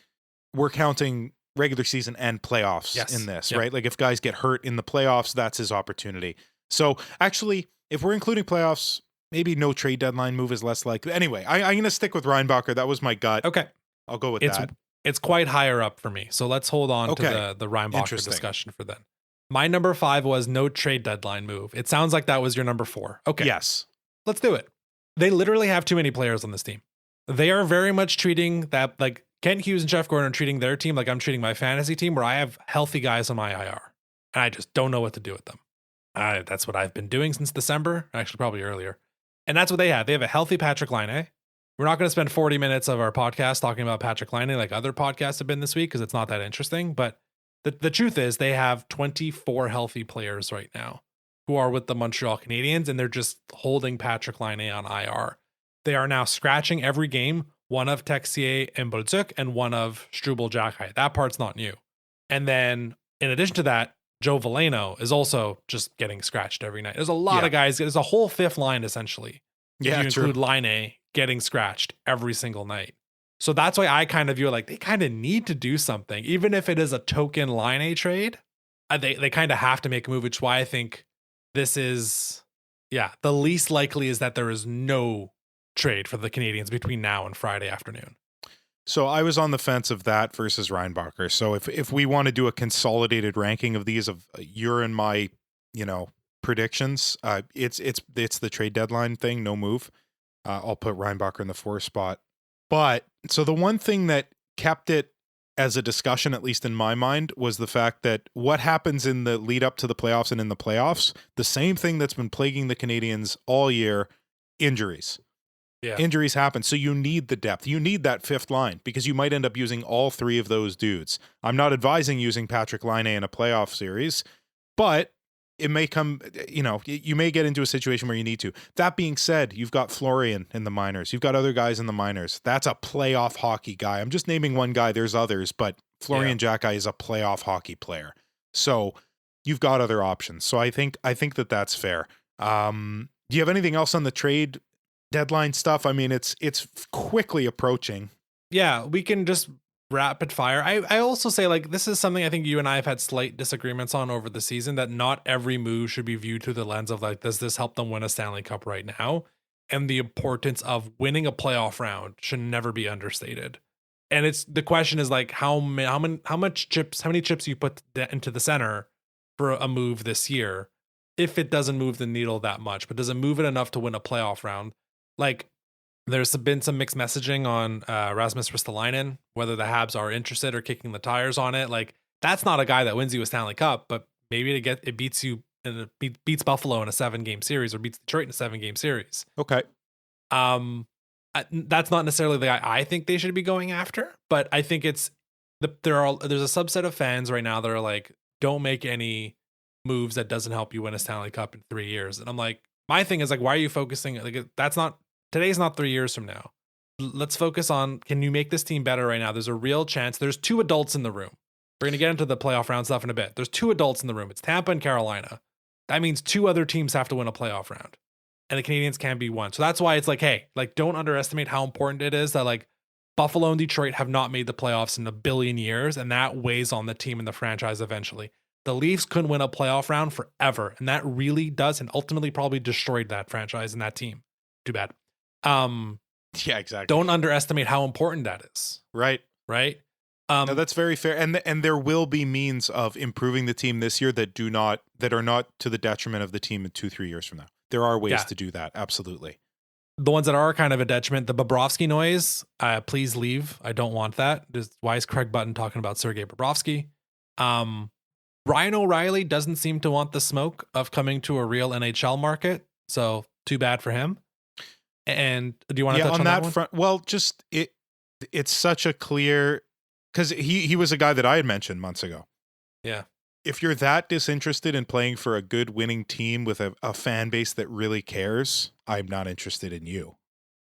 we're counting regular season and playoffs in this, right? Like if guys get hurt in the playoffs, that's his opportunity. So actually, if we're including playoffs, maybe no trade deadline move is less likely. Anyway, I'm going to stick with Reinbacher. That was my gut. Okay. I'll go with that. It's quite higher up for me. So let's hold on to the Reinbacher discussion for then. My number 5 was no trade deadline move. It sounds like that was your number 4. Okay. Yes. Let's do it. They literally have too many players on this team. They are very much treating that like Kent Hughes and Jeff Gordon are treating their team like I'm treating my fantasy team, where I have healthy guys on my IR and I just don't know what to do with them. That's what I've been doing since December, actually probably earlier. And that's what they have. They have a healthy Patrick Laine. We're not going to spend 40 minutes of our podcast talking about Patrick Laine like other podcasts have been this week because it's not that interesting. But the truth is they have 24 healthy players right now who are with the Montreal Canadiens, and they're just holding Patrick Laine on IR. They are now scratching every game, one of Texier and Bolduc and one of Struble-Jacquet. That part's not new. And then in addition to that, Joe Veleno is also just getting scratched every night. There's a lot of guys. There's a whole fifth line, essentially. If you include Laine getting scratched every single night. So that's why I kind of view it like they kind of need to do something. Even if it is a token Laine trade, they kind of have to make a move, which is why I think this is, the least likely is that there is no trade for the Canadiens between now and Friday afternoon. So I was on the fence of that versus Reinbacher. So if we want to do a consolidated ranking of these, of your and my, predictions, it's the trade deadline thing, no move. I'll put Reinbacher in the 4th spot. But so the one thing that kept it as a discussion, at least in my mind, was the fact that what happens in the lead up to the playoffs and in the playoffs, the same thing that's been plaguing the Canadiens all year, injuries. Yeah. Injuries happen. So you need the depth. You need that 5th line because you might end up using all 3 of those dudes. I'm not advising using Patrick Laine in a playoff series, but it may come, you may get into a situation where you need to. That being said, you've got Florian in the minors. You've got other guys in the minors. That's a playoff hockey guy. I'm just naming one guy. There's others, but Florian Jacquet is a playoff hockey player. So you've got other options. So I think that that's fair. Do you have anything else on the trade deadline stuff? I mean, it's quickly approaching. Yeah, we can just rapid fire. I also say, like, this is something I think you and I have had slight disagreements on over the season, that not every move should be viewed through the lens of like, does this help them win a Stanley Cup right now? And the importance of winning a playoff round should never be understated. And it's the question is like how many chips you put into the center for a move this year, if it doesn't move the needle that much, but does it move it enough to win a playoff round? Like, there's been some mixed messaging on Rasmus Ristolainen, whether the Habs are interested or kicking the tires on it. Like, that's not a guy that wins you a Stanley Cup, but maybe it beats you and it beats Buffalo in a 7-game series or beats Detroit in a 7-game series. Okay. That's not necessarily the guy I think they should be going after, but I think it's there's a subset of fans right now that are like, don't make any moves that doesn't help you win a Stanley Cup in 3 years. And I'm like, my thing is like, why are you focusing? Like, today's not 3 years from now. Let's focus on, can you make this team better right now? There's a real chance. There's 2 adults in the room. We're going to get into the playoff round stuff in a bit. There's 2 adults in the room. It's Tampa and Carolina. That means 2 other teams have to win a playoff round. And the Canadiens can be one. So that's why it's like, hey, like, don't underestimate how important it is that like Buffalo and Detroit have not made the playoffs in a billion years. And that weighs on the team and the franchise eventually. The Leafs couldn't win a playoff round forever. And that really does, and ultimately probably destroyed that franchise and that team. Too bad. Yeah, exactly. Don't underestimate how important that is. Right. No, that's very fair. And there will be means of improving the team this year that are not to the detriment of the team in 2-3 years from now. There are ways to do that. Absolutely. The ones that are kind of a detriment, the Bobrovsky noise, please leave. I don't want that. Why is Craig Button talking about Sergei Bobrovsky? Ryan O'Reilly doesn't seem to want the smoke of coming to a real NHL market. So too bad for him. And do you want to touch on that front? Well, just it's such a clear, because he was a guy that I had mentioned months ago. Yeah. If you're that disinterested in playing for a good winning team with a fan base that really cares, I'm not interested in you.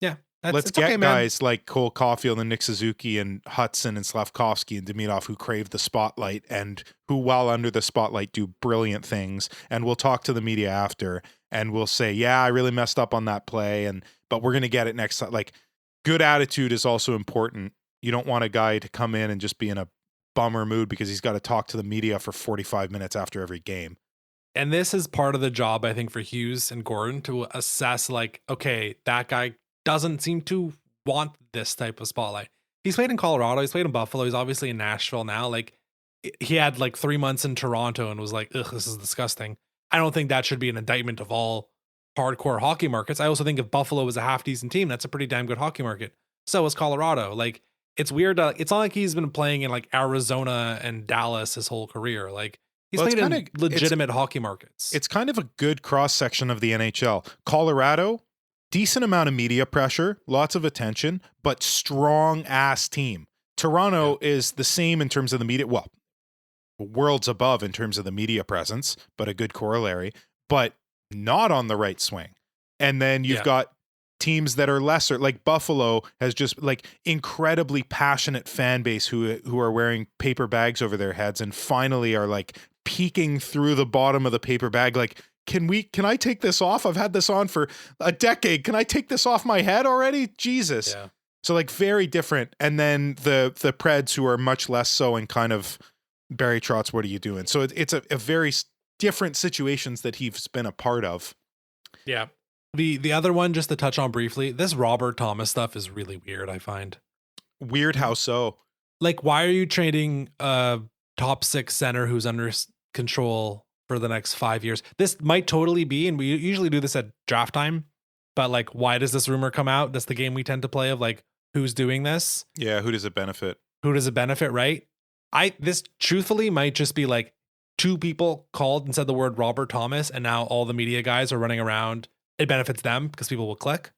Yeah. Let's get guys like Cole Caulfield and Nick Suzuki and Hudson and Slavkovsky and Demidov who crave the spotlight and who, while under the spotlight, do brilliant things. And we'll talk to the media after and we'll say, yeah, I really messed up on that play. And but we're going to get it next time. Like, good attitude is also important. You don't want a guy to come in and just be in a bummer mood because he's got to talk to the media for 45 minutes after every game. And this is part of the job, I think, for Hughes and Gordon to assess, like, okay, that guy doesn't seem to want this type of spotlight. He's played in Colorado. He's played in Buffalo. He's obviously in Nashville now. Like, he had like 3 months in Toronto and was like, ugh, this is disgusting. I don't think that should be an indictment of all hardcore hockey markets. I also think if Buffalo was a half decent team, that's a pretty damn good hockey market. So is Colorado. Like, it's weird. It's not like he's been playing in like Arizona and Dallas his whole career. Like, he's played in legitimate hockey markets. It's kind of a good cross section of the NHL. Colorado, decent amount of media pressure, lots of attention, but strong ass team. Toronto is the same in terms of the media. Well, worlds above in terms of the media presence, but a good corollary, but not on the right swing. And then you've got teams that are lesser, like Buffalo has just like incredibly passionate fan base who are wearing paper bags over their heads and finally are like peeking through the bottom of the paper bag. Like, can I take this off? I've had this on for a decade. Can I take this off my head already? Jesus. Yeah. So like very different. And then the Preds who are much less so and kind of Barry Trotz, what are you doing? So it's a very different situations that he's been a part of. Yeah. The other one, just to touch on briefly, this Robert Thomas stuff is really weird, I find. Weird how so? Like, why are you trading a top 6 center who's under control for the next 5 years? This might totally be, and we usually do this at draft time, but like, why does this rumor come out? That's the game we tend to play of like, who's doing this? Yeah, who does it benefit? Who does it benefit, right? This truthfully might just be like 2 people called and said the word Robert Thomas, and now all the media guys are running around. It benefits them because people will click.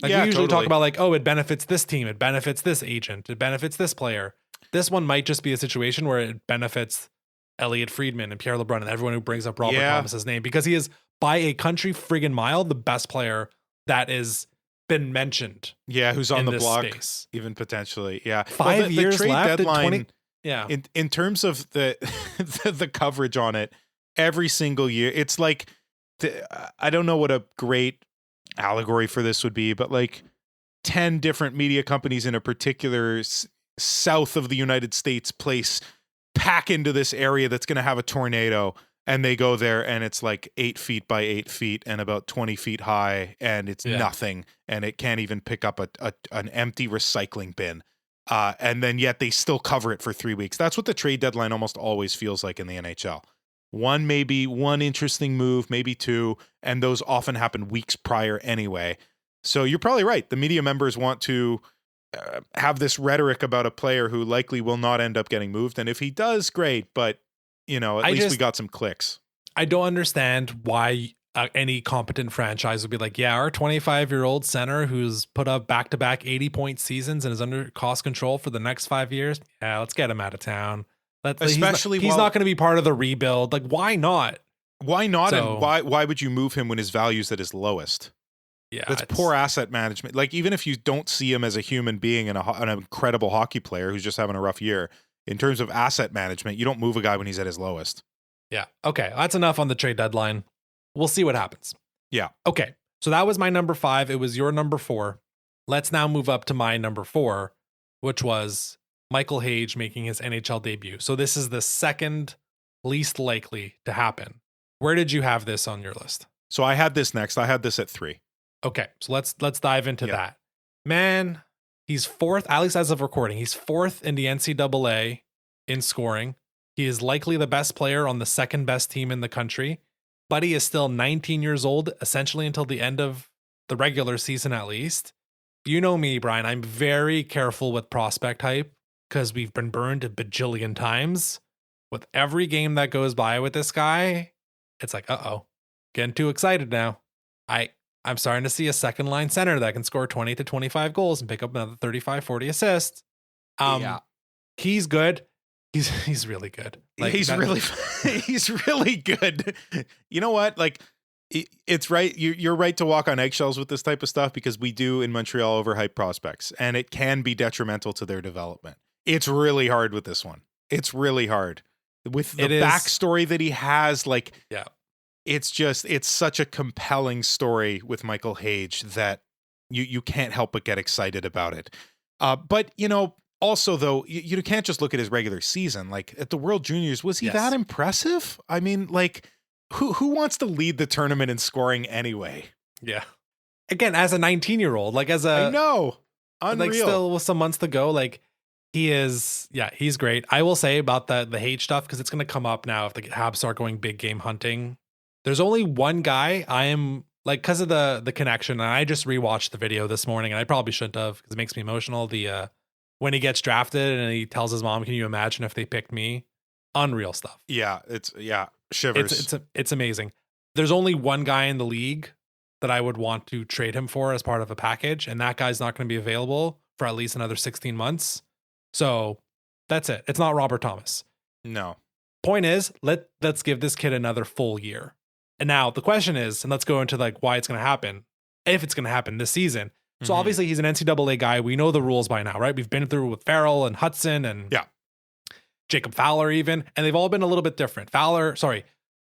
Like, we usually talk about like, oh, it benefits this team, it benefits this agent, it benefits this player. This one might just be a situation where it benefits Elliot Friedman and Pierre LeBrun and everyone who brings up Robert Thomas's name, because he is by a country friggin' mile the best player that is been mentioned. Yeah, who's on the block space. Even potentially. Yeah. 5 years the trade left. deadline, yeah. In terms of the coverage on it, every single year, it's like I don't know what a great allegory for this would be, but like 10 different media companies in a particular south of the United States place pack into this area that's going to have a tornado, and they go there and it's like 8 feet by 8 feet and about 20 feet high, and it's nothing, and it can't even pick up an empty recycling bin. And then yet they still cover it for 3 weeks. That's what the trade deadline almost always feels like in the NHL. Maybe one interesting move, maybe 2, and those often happen weeks prior anyway. So you're probably right. The media members want to have this rhetoric about a player who likely will not end up getting moved. And if he does, great. But, at least we got some clicks. I don't understand why any competent franchise would be like, yeah, our 25-year-old center who's put up back-to-back 80-point seasons and is under cost control for the next 5 years. Yeah, let's get him out of town. Especially he's not going to be part of the rebuild. Like, why not? Why not? And why would you move him when his value's at his lowest? Yeah, that's poor asset management. Like, even if you don't see him as a human being and an incredible hockey player who's just having a rough year, in terms of asset management, you don't move a guy when he's at his lowest. Yeah. Okay. That's enough on the trade deadline. We'll see what happens. Yeah. Okay. So that was my number 5. It was your number 4. Let's now move up to my number 4, which was Michael Hage making his NHL debut. So this is the second least likely to happen. Where did you have this on your list? So I had this next. I had this at 3. Okay, so let's dive into that. Man, he's 4th, at least as of recording, he's 4th in the NCAA in scoring. He is likely the best player on the second best team in the country, but he is still 19 years old, essentially until the end of the regular season at least. You know me, Brian, I'm very careful with prospect hype because we've been burned a bajillion times. With every game that goes by with this guy, it's like, getting too excited now. I'm starting to see a second line center that can score 20 to 25 goals and pick up another 35, 40 assists. He's good. He's really good. Like, he's really good. You know what? Like, it's right. You're right to walk on eggshells with this type of stuff because we do in Montreal overhype prospects, and it can be detrimental to their development. It's really hard with this one. It's really hard with the backstory that he has. Like, it's such a compelling story with Michael Hage that you can't help but get excited about it. But also though, you can't just look at his regular season. Like at the World Juniors, was he that impressive? I mean, like who wants to lead the tournament in scoring anyway? Yeah. Again, as a 19-year-old, like I know, unreal. Like still with some months to go, like he's great. I will say about the Hage stuff, because it's going to come up now if the Habs start going big game hunting. There's only one guy I am like, because of the connection, and I just rewatched the video this morning, and I probably shouldn't have because it makes me emotional. The when he gets drafted and he tells his mom, "Can you imagine if they picked me?" Unreal stuff. Yeah, shivers. It's amazing. There's only one guy in the league that I would want to trade him for as part of a package, and that guy's not going to be available for at least another 16 months. So that's it. It's not Robert Thomas. No. Point is, let's give this kid another full year. And now the question is, and let's go into like why it's going to happen, if it's going to happen this season. So obviously he's an NCAA guy. We know the rules by now, right? We've been through with Farrell and Hudson and Jacob Fowler even, and they've all been a little bit different. Farrell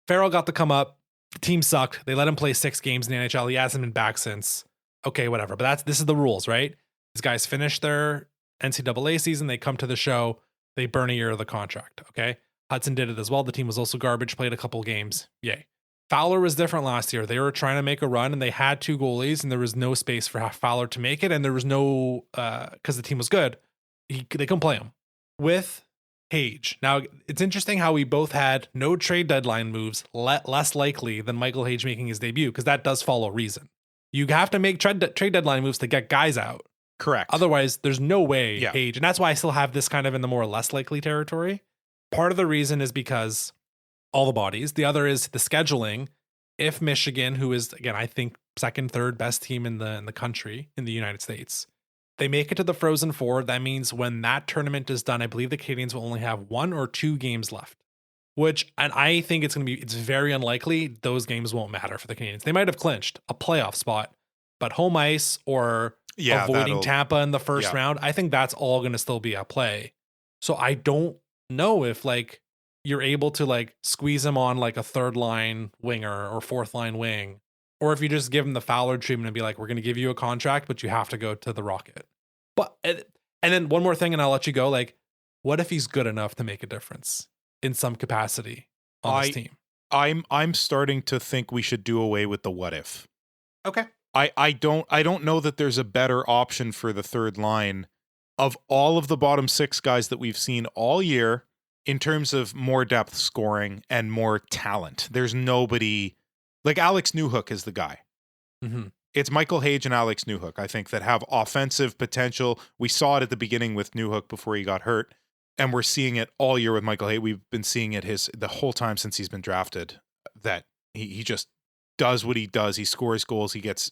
got to come up. The team sucked. They let him play 6 games in the NHL. He hasn't been back since. Okay, whatever. But this is the rules, right? These guys finish their NCAA season. They come to the show. They burn a year of the contract. Okay. Hudson did it as well. The team was also garbage, played a couple games. Yay. Fowler was different last year. They were trying to make a run and they had 2 goalies and there was no space for Fowler to make it. And there was no, because the team was good, they couldn't play him. With Hage. Now, it's interesting how we both had no trade deadline moves less likely than Michael Hage making his debut, because that does follow reason. You have to make trade deadline moves to get guys out. Correct. Otherwise, there's no way Hage. And that's why I still have this kind of in the more or less likely territory. Part of the reason is because all the bodies. The other is the scheduling. If Michigan, who is, again, I think second, third best team in the country, in the United States, they make it to the Frozen Four. That means when that tournament is done, I believe the Canadiens will only have 1 or 2 games left, and I think it's very unlikely those games won't matter for the Canadiens. They might have clinched a playoff spot, but home ice or avoiding Tampa in the first round, I think that's all going to still be at play. So I don't know if like you're able to like squeeze him on like a 3rd line winger or 4th line wing, or if you just give him the Fowler treatment and be like, we're going to give you a contract, but you have to go to the Rocket. But, and then one more thing, and I'll let you go. Like, what if he's good enough to make a difference in some capacity on this team? I'm starting to think we should do away with the what if. Okay. I don't know that there's a better option for the 3rd line of all of the bottom 6 guys that we've seen all year in terms of more depth scoring and more talent. There's nobody like Alex Newhook is the guy. Mm-hmm. It's Michael Hage and Alex Newhook, I think, that have offensive potential. We saw it at the beginning with Newhook before he got hurt, and we're seeing it all year with Michael Hage. We've been seeing it the whole time since he's been drafted, that he just does what he does. He scores goals. He gets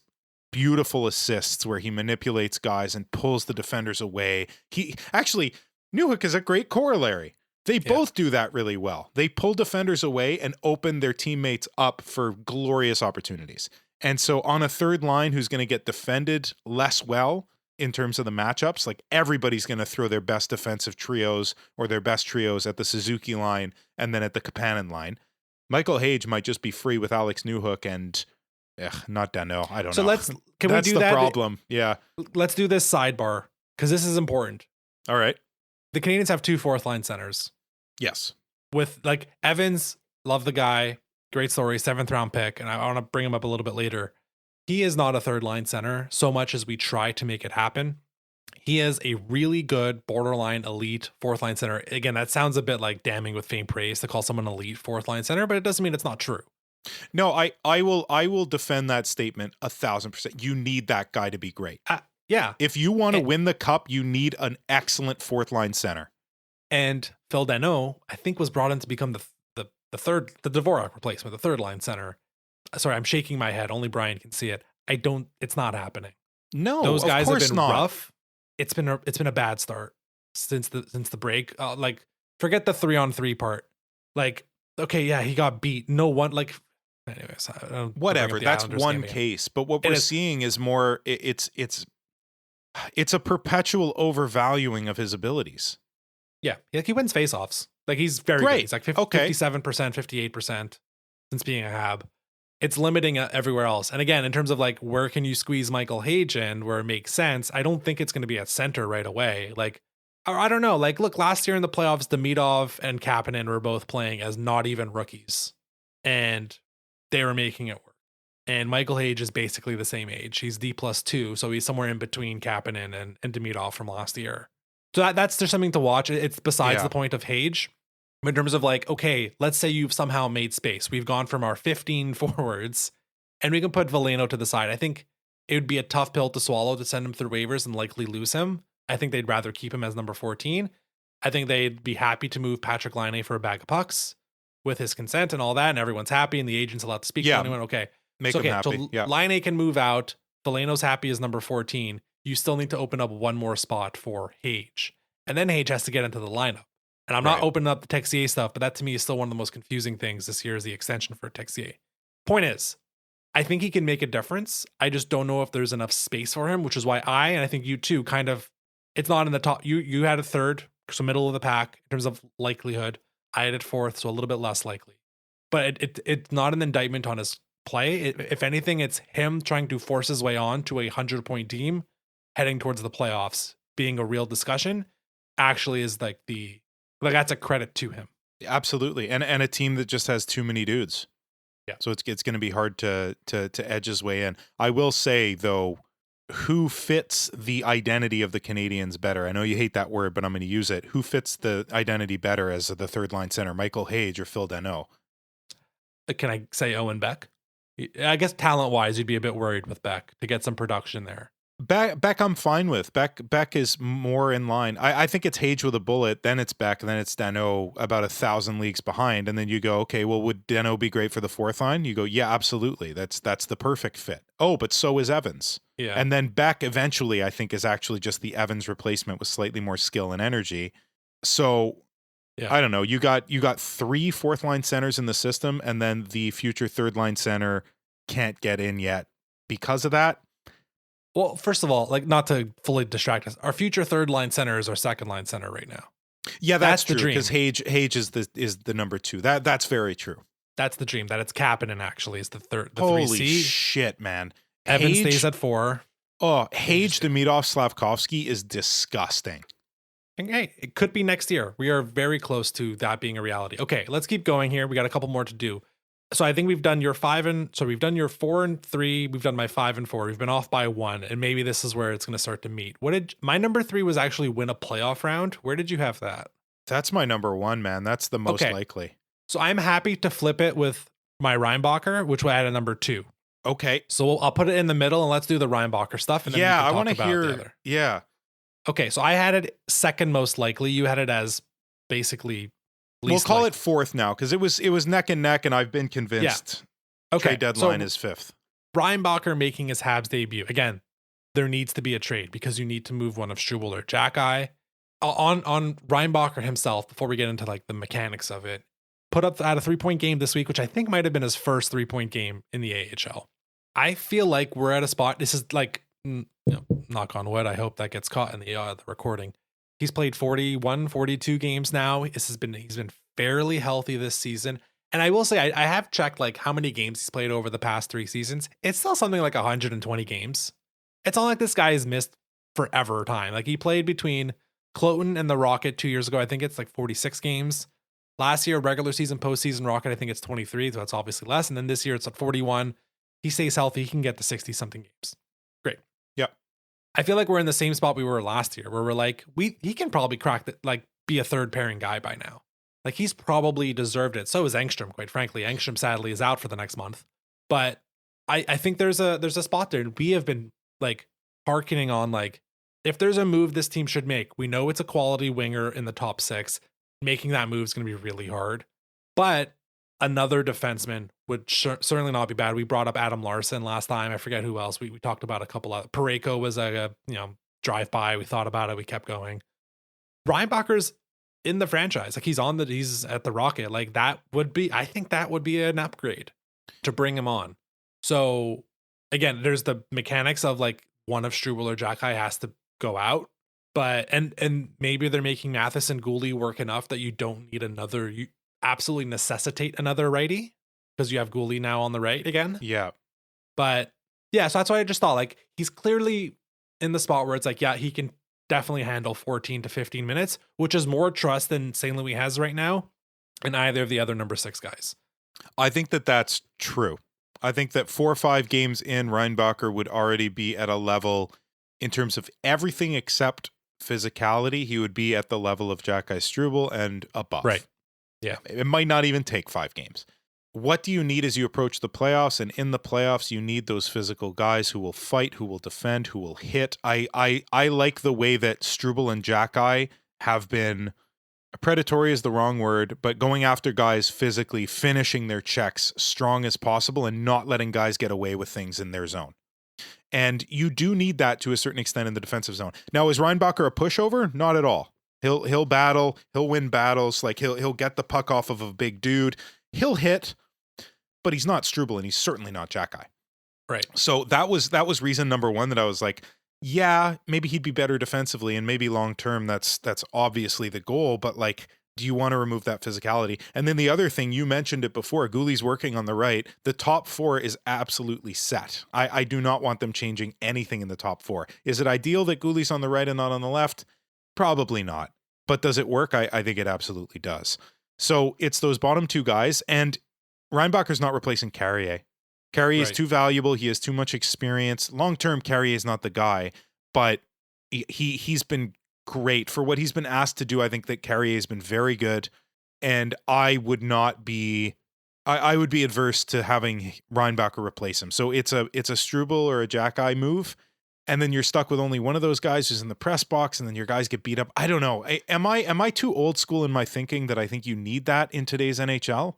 beautiful assists where he manipulates guys and pulls the defenders away. Newhook is a great corollary. They both do that really well. They pull defenders away and open their teammates up for glorious opportunities. And so on a 3rd line who's going to get defended less well in terms of the matchups, like everybody's going to throw their best defensive trios or their best trios at the Suzuki line and then at the Kapanen line. Michael Hage might just be free with Alex Newhook and not Dano. I don't know. So can we do that? That's the problem. Yeah. Let's do this sidebar because this is important. All right. The Canadiens have 2 4th line centers. Yes. With like Evans, love the guy. Great story, 7th round pick, and I want to bring him up a little bit later. He is not a 3rd line center so much as we try to make it happen. He is a really good borderline elite 4th line center. Again, that sounds a bit like damning with faint praise to call someone elite 4th line center, but it doesn't mean it's not true. No, I will defend that statement 1,000%. You need that guy to be great. Yeah. If you want to win the cup, you need an excellent 4th line center. And Phil Danault, I think, was brought in to become the Dvorak replacement, the 3rd line center. Sorry, I'm shaking my head. Only Brian can see it. It's not happening. No, those guys have been not. rough. It's been a bad start since the break. Like, forget the 3-on-3 part. Like, okay, yeah, he got beat. No one, like, anyways, whatever. That's one case. But what we're seeing is more. It's a perpetual overvaluing of his abilities. Yeah, like he wins faceoffs. Like he's very great. Good. He's like 57%, 58% since being a Hab. it's limiting everywhere else. And again, in terms of like where can you squeeze Michael Hage in where it makes sense, I don't think it's going to be at center right away. Like, I don't know. Like, look, last year in the playoffs, Demidov and Kapanen were both playing as not even rookies, and they were making it work. And Michael Hage is basically the same age. He's D+2, so he's somewhere in between Kapanen and Demidov from last year. So that's there's something to watch. It's besides the point of Hage. In terms of like, okay, let's say you've somehow made space. We've gone from our 15 forwards, and we can put Veleno to the side. I think it would be a tough pill to swallow to send him through waivers and likely lose him. I think they'd rather keep him as number 14. I think they'd be happy to move Patrick Laine for a bag of pucks with his consent and all that, and everyone's happy, and the agent's allowed to speak to anyone. Okay. Make him happy. So Laine can move out. Veleno's happy as number 14. You still need to open up one more spot for Hage. And then Hage has to get into the lineup. And I'm not opening up the Texier stuff, but that to me is still one of the most confusing things this year is the extension for Texier. Point is, I think he can make a difference. I just don't know if there's enough space for him, which is why and I think you too, kind of, it's not in the top. You had a third, so middle of the pack in terms of likelihood. I had it fourth, so a little bit less likely. But it's not an indictment on his play. If anything, it's him trying to force his way on to a 100-point team heading towards the playoffs being a real discussion actually is like that's a credit to him. Absolutely. And a team that just has too many dudes. Yeah. So it's going to be hard to edge his way in. I will say though, who fits the identity of the Canadians better? I know you hate that word, but I'm going to use it. Who fits the identity better as the third line center, Michael Hage or Phil Danault? Can I say Owen Beck? I guess talent-wise, you'd be a bit worried with Beck to get some production there. Beck I'm fine with. Beck is more in line. I think it's Hage with a bullet, then it's Beck, and then it's Danault about 1,000 leagues behind. And then you go, okay, well, would Danault be great for the fourth line? You go, yeah, absolutely. That's the perfect fit. Oh, but so is Evans. Yeah. And then Beck eventually, I think, is actually just the Evans replacement with slightly more skill and energy. So I don't know. You got 3 fourth line centers in the system, and then the future third line center can't get in yet because of that. Well, first of all, like not to fully distract us, our future third line center is our second line center right now. Yeah, that's true. Because Hage is the number 2. That's very true. That's the dream. That it's Kapanen actually is the third. The Holy 3C. Shit, man! Evans stays at 4. Oh, Hage, Demidov, Slavkovsky is disgusting. And hey, it could be next year. We are very close to that being a reality. Okay, let's keep going here. We got a couple more to do. So I think we've done your 4 and 3. We've done my 5 and 4. We've been off by 1, and maybe this is where it's going to start to meet. My number 3 was actually win a playoff round. Where did you have that? That's my number 1, man. That's the most likely. So I'm happy to flip it with my Reinbacher, which I had a number 2. Okay. So I'll put it in the middle, and let's do the Reinbacher stuff. And then I want to hear the other. Yeah. Okay, so I had it second most likely. You had it as basically we'll call it 4th now because it was neck and neck, and I've been convinced. Trade deadline is 5th. Reinbacher making his Habs debut again. There needs to be a trade because you need to move one of Struble or Jack-Eye. On Reinbacher himself, before we get into like the mechanics of it, put up at a 3-point game this week, which I think might have been his first 3-point game in the AHL. I feel like we're at a spot. This is like, knock on wood. I hope that gets caught in the recording. He's played 41, 42 games now. He's been fairly healthy this season. And I will say, I have checked like how many games he's played over the past 3 seasons. It's still something like 120 games. It's not like this guy has missed forever time. Like he played between Cloton and the Rocket 2 years ago. I think it's like 46 games. Last year, regular season, postseason Rocket, I think it's 23. So that's obviously less. And then this year it's at 41. He stays healthy. He can get to 60 something games. Great. Yep. I feel like we're in the same spot we were last year where we're like, he can probably be a third pairing guy by now. Like he's probably deserved it. So is Engstrom, quite frankly. Engstrom sadly is out for the next month. But I think there's a spot there. And we have been like hearkening on like, if there's a move this team should make, we know it's a quality winger in the top 6. Making that move is going to be really hard. But another defenseman would certainly not be bad. We brought up Adam Larson last time. I forget who else. We talked about a couple of Parayko was a drive by. We thought about it. We kept going. Reinbacher's in the franchise. Like he's at the Rocket. Like I think that would be an upgrade to bring him on. So again, there's the mechanics of like one of Struble or Jack-Eye has to go out. But and maybe they're making Matheson Gouley work enough that you don't need you absolutely necessitate another righty. because you have Gouli now on the right again. Yeah. But yeah, so that's why I just thought like he's clearly in the spot where it's like, yeah, he can definitely handle 14 to 15 minutes, which is more trust than St. Louis has right now in either of the other number 6 guys. I think that that's true. I think that 4 or 5 games in, Reinbacher would already be at a level in terms of everything except physicality. He would be at the level of Jackai Struble and above. Right. Yeah. It might not even take 5 games. What do you need as you approach the playoffs? And in the playoffs, you need those physical guys who will fight, who will defend, who will hit. I like the way that Struble and Jackai have been, predatory is the wrong word, but going after guys physically, finishing their checks strong as possible and not letting guys get away with things in their zone. And you do need that to a certain extent in the defensive zone. Now, is Reinbacher a pushover? Not at all. He'll battle, he'll win battles, like he'll get the puck off of a big dude. He'll hit, but he's not Struble and he's certainly not Jackai. Right. So that was reason number 1 that I was like, yeah, maybe he'd be better defensively and maybe long term that's obviously the goal, but like, do you want to remove that physicality? And then the other thing, you mentioned it before, Gouli's working on the right. The top 4 is absolutely set. I do not want them changing anything in the top 4. Is it ideal that Gouli's on the right and not on the left? Probably not. But does it work? I think it absolutely does. So it's those bottom 2 guys, and Reinbacher's not replacing Carrier. Carrier is too valuable. He has too much experience. Long-term, Carrier is not the guy, but he's been great for what he's been asked to do. I think that Carrier has been very good, and I would be adverse to having Reinbacher replace him. So it's a Struble or a Jackai move, and then you're stuck with only one of those guys who's in the press box, and then your guys get beat up. I don't know. Am I too old school in my thinking that I think you need that in today's NHL?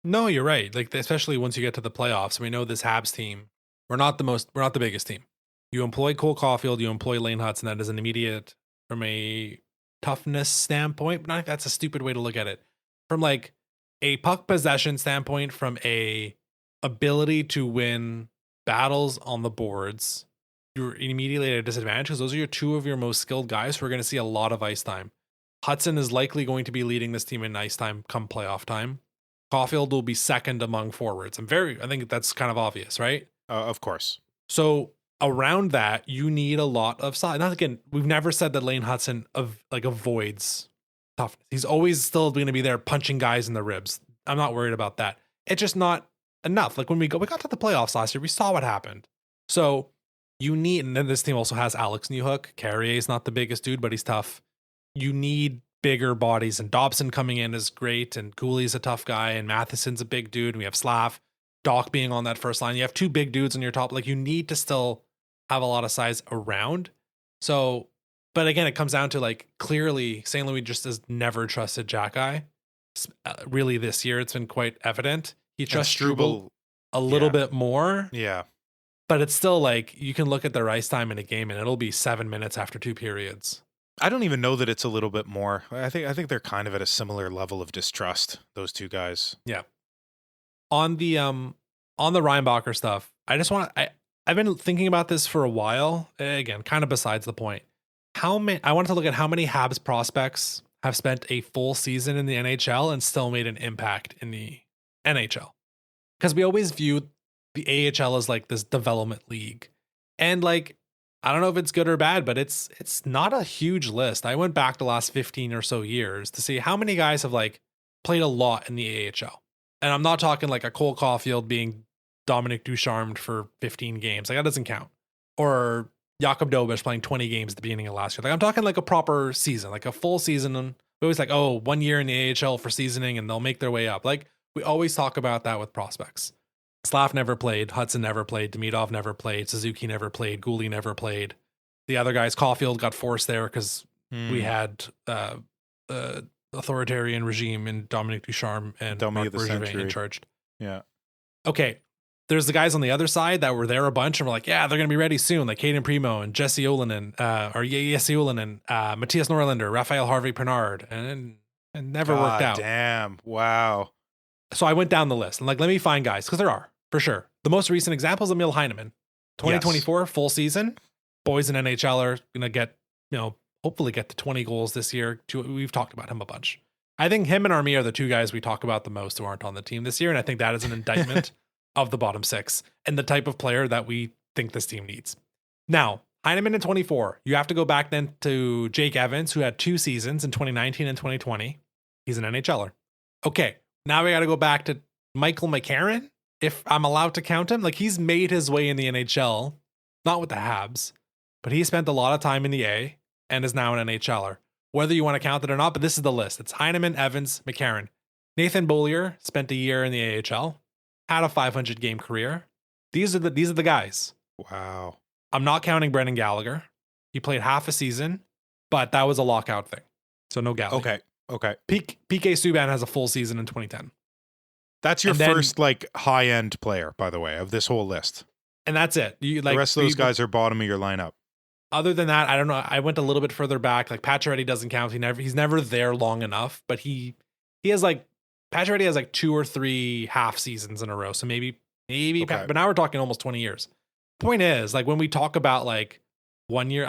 No, you're right. Like, especially once you get to the playoffs, we know this Habs team, we're not the biggest team. You employ Cole Caulfield, you employ Lane Hutson. That is an immediate, from a toughness standpoint, but I think that's a stupid way to look at it. From like a puck possession standpoint, from a ability to win battles on the boards, you're immediately at a disadvantage because those are 2 of your most skilled guys who are going to see a lot of ice time. Hutson is likely going to be leading this team in ice time come playoff time. Caulfield will be second among forwards. I think that's kind of obvious, right? Of course. So around that, you need a lot of size. Now, again, we've never said that Lane Hutson avoids toughness. He's always still going to be there punching guys in the ribs. I'm not worried about that. It's just not enough. Like when we got to the playoffs last year, we saw what happened. So you need, and then this team also has Alex Newhook. Carrier is not the biggest dude, but he's tough. You need bigger bodies, and Dobson coming in is great, and Gouli's a tough guy, and Matheson's a big dude, and we have Slav, Doc being on that first line. You have 2 big dudes on your top. Like, you need to still have a lot of size around. So, but again, it comes down to like, clearly St. Louis just has never trusted Jackai. Really this year, it's been quite evident. He trusts Struble a little bit more. Yeah. But it's still like, you can look at their ice time in a game and it'll be 7 minutes after 2 periods. I don't even know that it's a little bit more. I think they're kind of at a similar level of distrust, those 2 guys. Yeah. On the Reinbacher stuff, I've been thinking about this for a while. Again, kind of besides the point. I wanted to look at how many Habs prospects have spent a full season in the NHL and still made an impact in the NHL. Because we always view the AHL as like this development league. And like, I don't know if it's good or bad, but it's not a huge list. I went back the last 15 or so years to see how many guys have like played a lot in the AHL. And I'm not talking like a Cole Caulfield being Dominic Ducharme for 15 games. Like, that doesn't count. Or Jakob Dobish playing 20 games at the beginning of last year. Like, I'm talking like a proper season, like a full season. And we always like, 1 year in the AHL for seasoning and they'll make their way up. Like, we always talk about that with prospects. Slav never played, Hudson never played, Demidov never played, Suzuki never played, Gouli never played. The other guys, Caulfield got forced there because we had authoritarian regime in Dominic Ducharme and Marc Bergevin in charge. Yeah. Okay. There's the guys on the other side that were there a bunch and were like, yeah, they're going to be ready soon. Like Caden Primo and Jesse Olanen, Matthias Norlander, Raphael Harvey-Pinard, and never worked out. Damn. Wow. So I went down the list and like, let me find guys, because there are, for sure. The most recent example is Emil Heineman. 2024 full season. Boys in NHL are going to get, hopefully get to 20 goals this year. We've talked about him a bunch. I think him and Army are the two guys we talk about the most who aren't on the team this year. And I think that is an indictment of the bottom six and the type of player that we think this team needs. Now, Heineman in 24. You have to go back then to Jake Evans, who had 2 seasons in 2019 and 2020. He's an NHLer. Okay, now we got to go back to Michael McCarron, if I'm allowed to count him. Like, he's made his way in the NHL, not with the Habs, but he spent a lot of time in the A and is now an NHLer. Whether you want to count it or not, but this is the list. It's Heineman, Evans, McCarron. Nathan Beaulieu spent a year in the AHL, had a 500 game career. These are the guys. Wow. I'm not counting Brendan Gallagher. He played half a season, but that was a lockout thing. So no Gallagher. Okay. PK Subban has a full season in 2010. That's your first like high-end player, by the way, of this whole list. And that's it. The rest of those guys are bottom of your lineup. Other than that, I don't know. I went a little bit further back. Like Pacioretty doesn't count. He's never there long enough, but he has like Pacioretty has like 2 or 3 half seasons in a row. So maybe, okay. But now we're talking almost 20 years. Point is, like when we talk about like 1 year,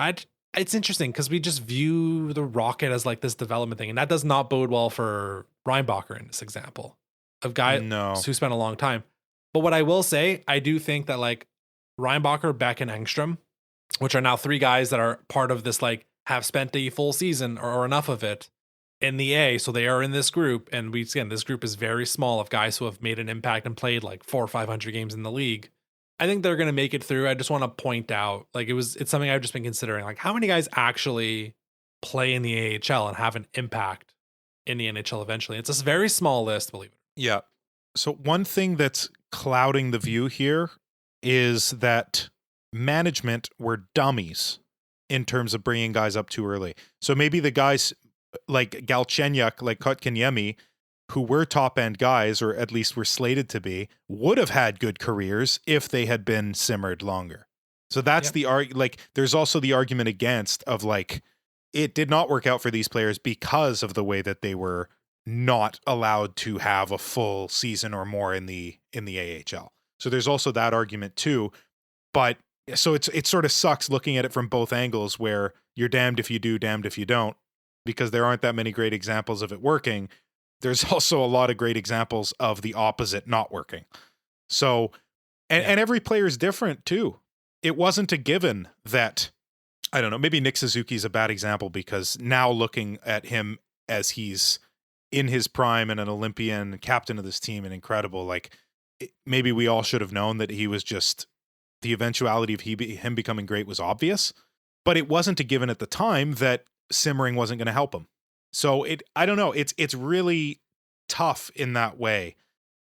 it's interesting because we just view the Rocket as like this development thing, and that does not bode well for Reinbacher in this example of guys who spent a long time. But what I will say, I do think that like Reinbacher, Beck, and Engstrom, which are now 3 guys that are part of this, like have spent a full season or enough of it in the A. So they are in this group. And this group is very small of guys who have made an impact and played like 400 or 500 games in the league. I think they're going to make it through. I just want to point out, like it's something I've just been considering, like how many guys actually play in the AHL and have an impact in the NHL eventually. It's a very small list, believe it. Yeah. So one thing that's clouding the view here is that management were dummies in terms of bringing guys up too early. So maybe the guys like Galchenyuk, like Kotkaniemi, who were top end guys, or at least were slated to be, would have had good careers if they had been simmered longer. So that's there's also the argument against of like, it did not work out for these players because of the way that they were not allowed to have a full season or more in the AHL. So there's also that argument too. But so it sort of sucks looking at it from both angles, where you're damned if you do, damned if you don't, because there aren't that many great examples of it working. There's also a lot of great examples of the opposite not working. So, and every player is different too. It wasn't a given that, I don't know, maybe Nick Suzuki is a bad example, because now looking at him as he's in his prime and an Olympian, captain of this team, and incredible, like maybe we all should have known that he was just, the eventuality of him becoming great was obvious, but it wasn't a given at the time that simmering wasn't going to help him. So I don't know. It's really tough in that way.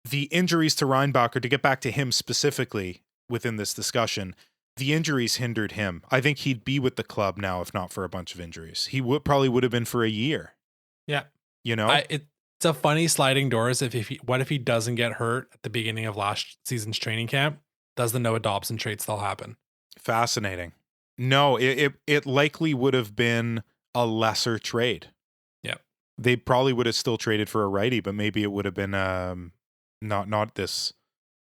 The injuries to Reinbacher, to get back to him specifically within this discussion, the injuries hindered him. I think he'd be with the club now if not for a bunch of injuries. He probably would have been for a year. Yeah. You know, it's a funny sliding doors. What if he doesn't get hurt at the beginning of last season's training camp? Does the Noah Dobson trade still happen? Fascinating. No, it likely would have been a lesser trade. Yeah. They probably would have still traded for a righty, but maybe it would have been not this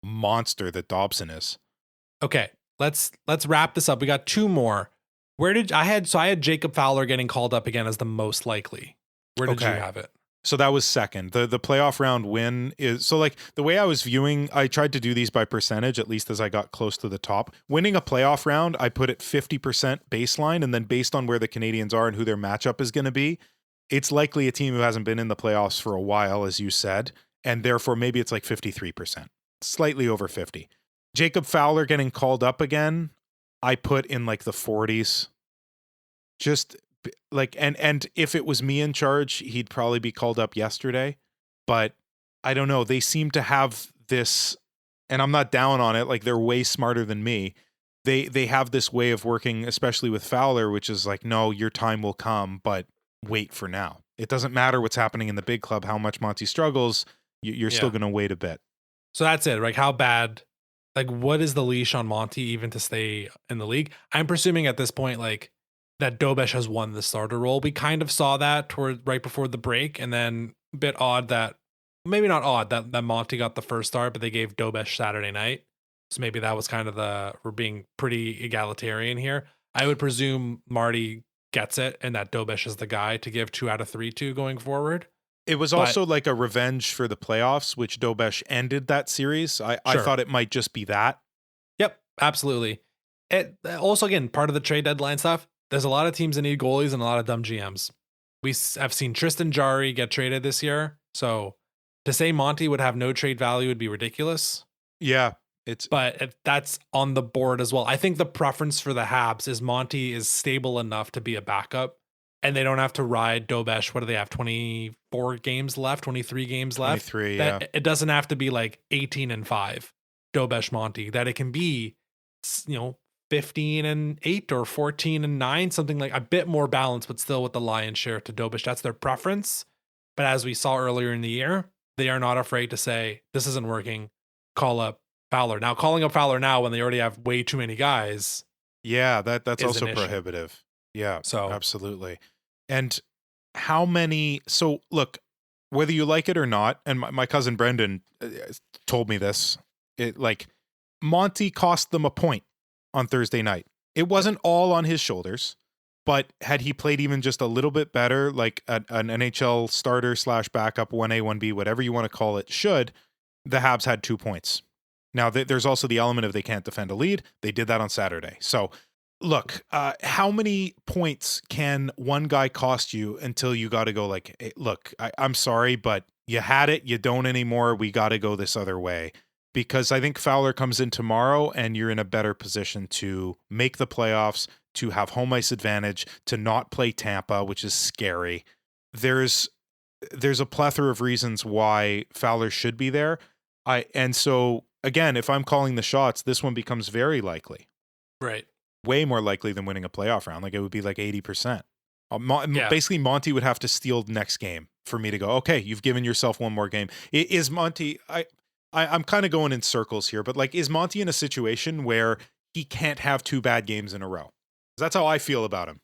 monster that Dobson is. Okay, let's wrap this up. We got 2 more. I had Jacob Fowler getting called up again as the most likely. Where did you have it? So that was second. The playoff round win is, so like the way I was viewing, I tried to do these by percentage, at least as I got close to the top. Winning a playoff round, I put it 50% baseline, and then based on where the Canadians are and who their matchup is going to be, it's likely a team who hasn't been in the playoffs for a while, as you said, and therefore maybe it's like 53%, slightly over 50. Jacob Fowler getting called up again, I put in like the 40s. Just like, and if it was me in charge, he'd probably be called up yesterday, but I don't know. They seem to have this, and I'm not down on it. Like, they're way smarter than me. They have this way of working, especially with Fowler, which is like, no, your time will come, but wait for now. It doesn't matter what's happening in the big club, how much Monty struggles. You're still going to wait a bit. So that's it. Like, how bad, like, what is the leash on Monty even to stay in the league? I'm presuming at this point, like, that Dobesh has won the starter role. We kind of saw that right before the break, and then a bit odd that, maybe not odd, that Monty got the first start, but they gave Dobesh Saturday night. So maybe that was kind of we're being pretty egalitarian here. I would presume Marty gets it, and that Dobesh is the guy to give 2 out of 3 to going forward. It was But also like a revenge for the playoffs, which Dobesh ended that series. I Sure. thought it might just be that. Yep, absolutely. It also, again, part of the trade deadline stuff. There's a lot of teams that need goalies and a lot of dumb GMs. I've seen Tristan Jarry get traded this year, so to say Monty would have no trade value would be ridiculous. Yeah, But that's on the board as well. I think the preference for the Habs is Monty is stable enough to be a backup, and they don't have to ride Dobesh. What do they have? 24 games left, 23 games left. 23, yeah. It doesn't have to be like 18-5, Dobesh Monty. That it can be, 15-8 or 14-9, something like a bit more balanced, but still with the lion's share to Dobesh. That's their preference. But as we saw earlier in the year, they are not afraid to say, this isn't working, call up Fowler. Now, calling up Fowler now when they already have way too many guys. Yeah, that's also an issue. prohibitive. Yeah, So absolutely. And how many? So look, whether you like it or not, and my cousin Brendan told me this. Monty cost them a point on Thursday night. It wasn't all on his shoulders, but had he played even just a little bit better, like an NHL starter / backup 1A 1B, whatever you want to call it, the Habs had 2 points. Now, there's also the element of they can't defend a lead. They did that on Saturday. So, look, how many points can one guy cost you until you got to go like, hey, look, I'm sorry, but you had it. You don't anymore. We got to go this other way. Because I think Fowler comes in tomorrow and you're in a better position to make the playoffs, to have home ice advantage, to not play Tampa, which is scary. There's a plethora of reasons why Fowler should be there. And so, again, if I'm calling the shots, this one becomes very likely. Right. Way more likely than winning a playoff round. Like it would be like 80%. Yeah. Basically, Monty would have to steal the next game for me to go, okay, you've given yourself one more game. Is Monty, I'm kind of going in circles here, but like, is Monty in a situation where he can't have 2 bad games in a row? That's how I feel about him.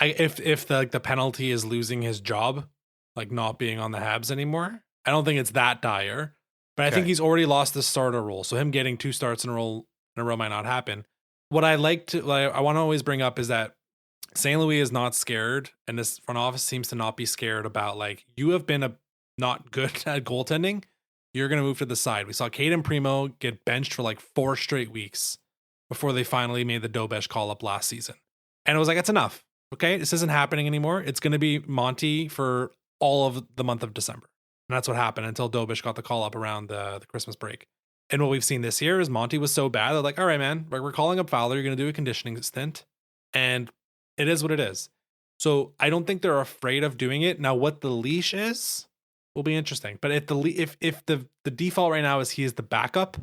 If the penalty is losing his job, like not being on the Habs anymore, I don't think it's that dire. But I think he's already lost the starter role, so him getting 2 starts in a row might not happen. What I want to always bring up is that St. Louis is not scared, and this front office seems to not be scared about like, you have been not good at goaltending. You're going to move to the side. We saw Caden Primo get benched for like 4 straight weeks before they finally made the Dobesh call up last season. And it was like, it's enough. Okay, this isn't happening anymore. It's going to be Monty for all of the month of December. And that's what happened until Dobesh got the call up around the Christmas break. And what we've seen this year is Monty was so bad. They're like, all right, man, we're calling up Fowler. You're going to do a conditioning stint. And it is what it is. So I don't think they're afraid of doing it. Now, what the leash is will be interesting. But if the default right now is he is the backup,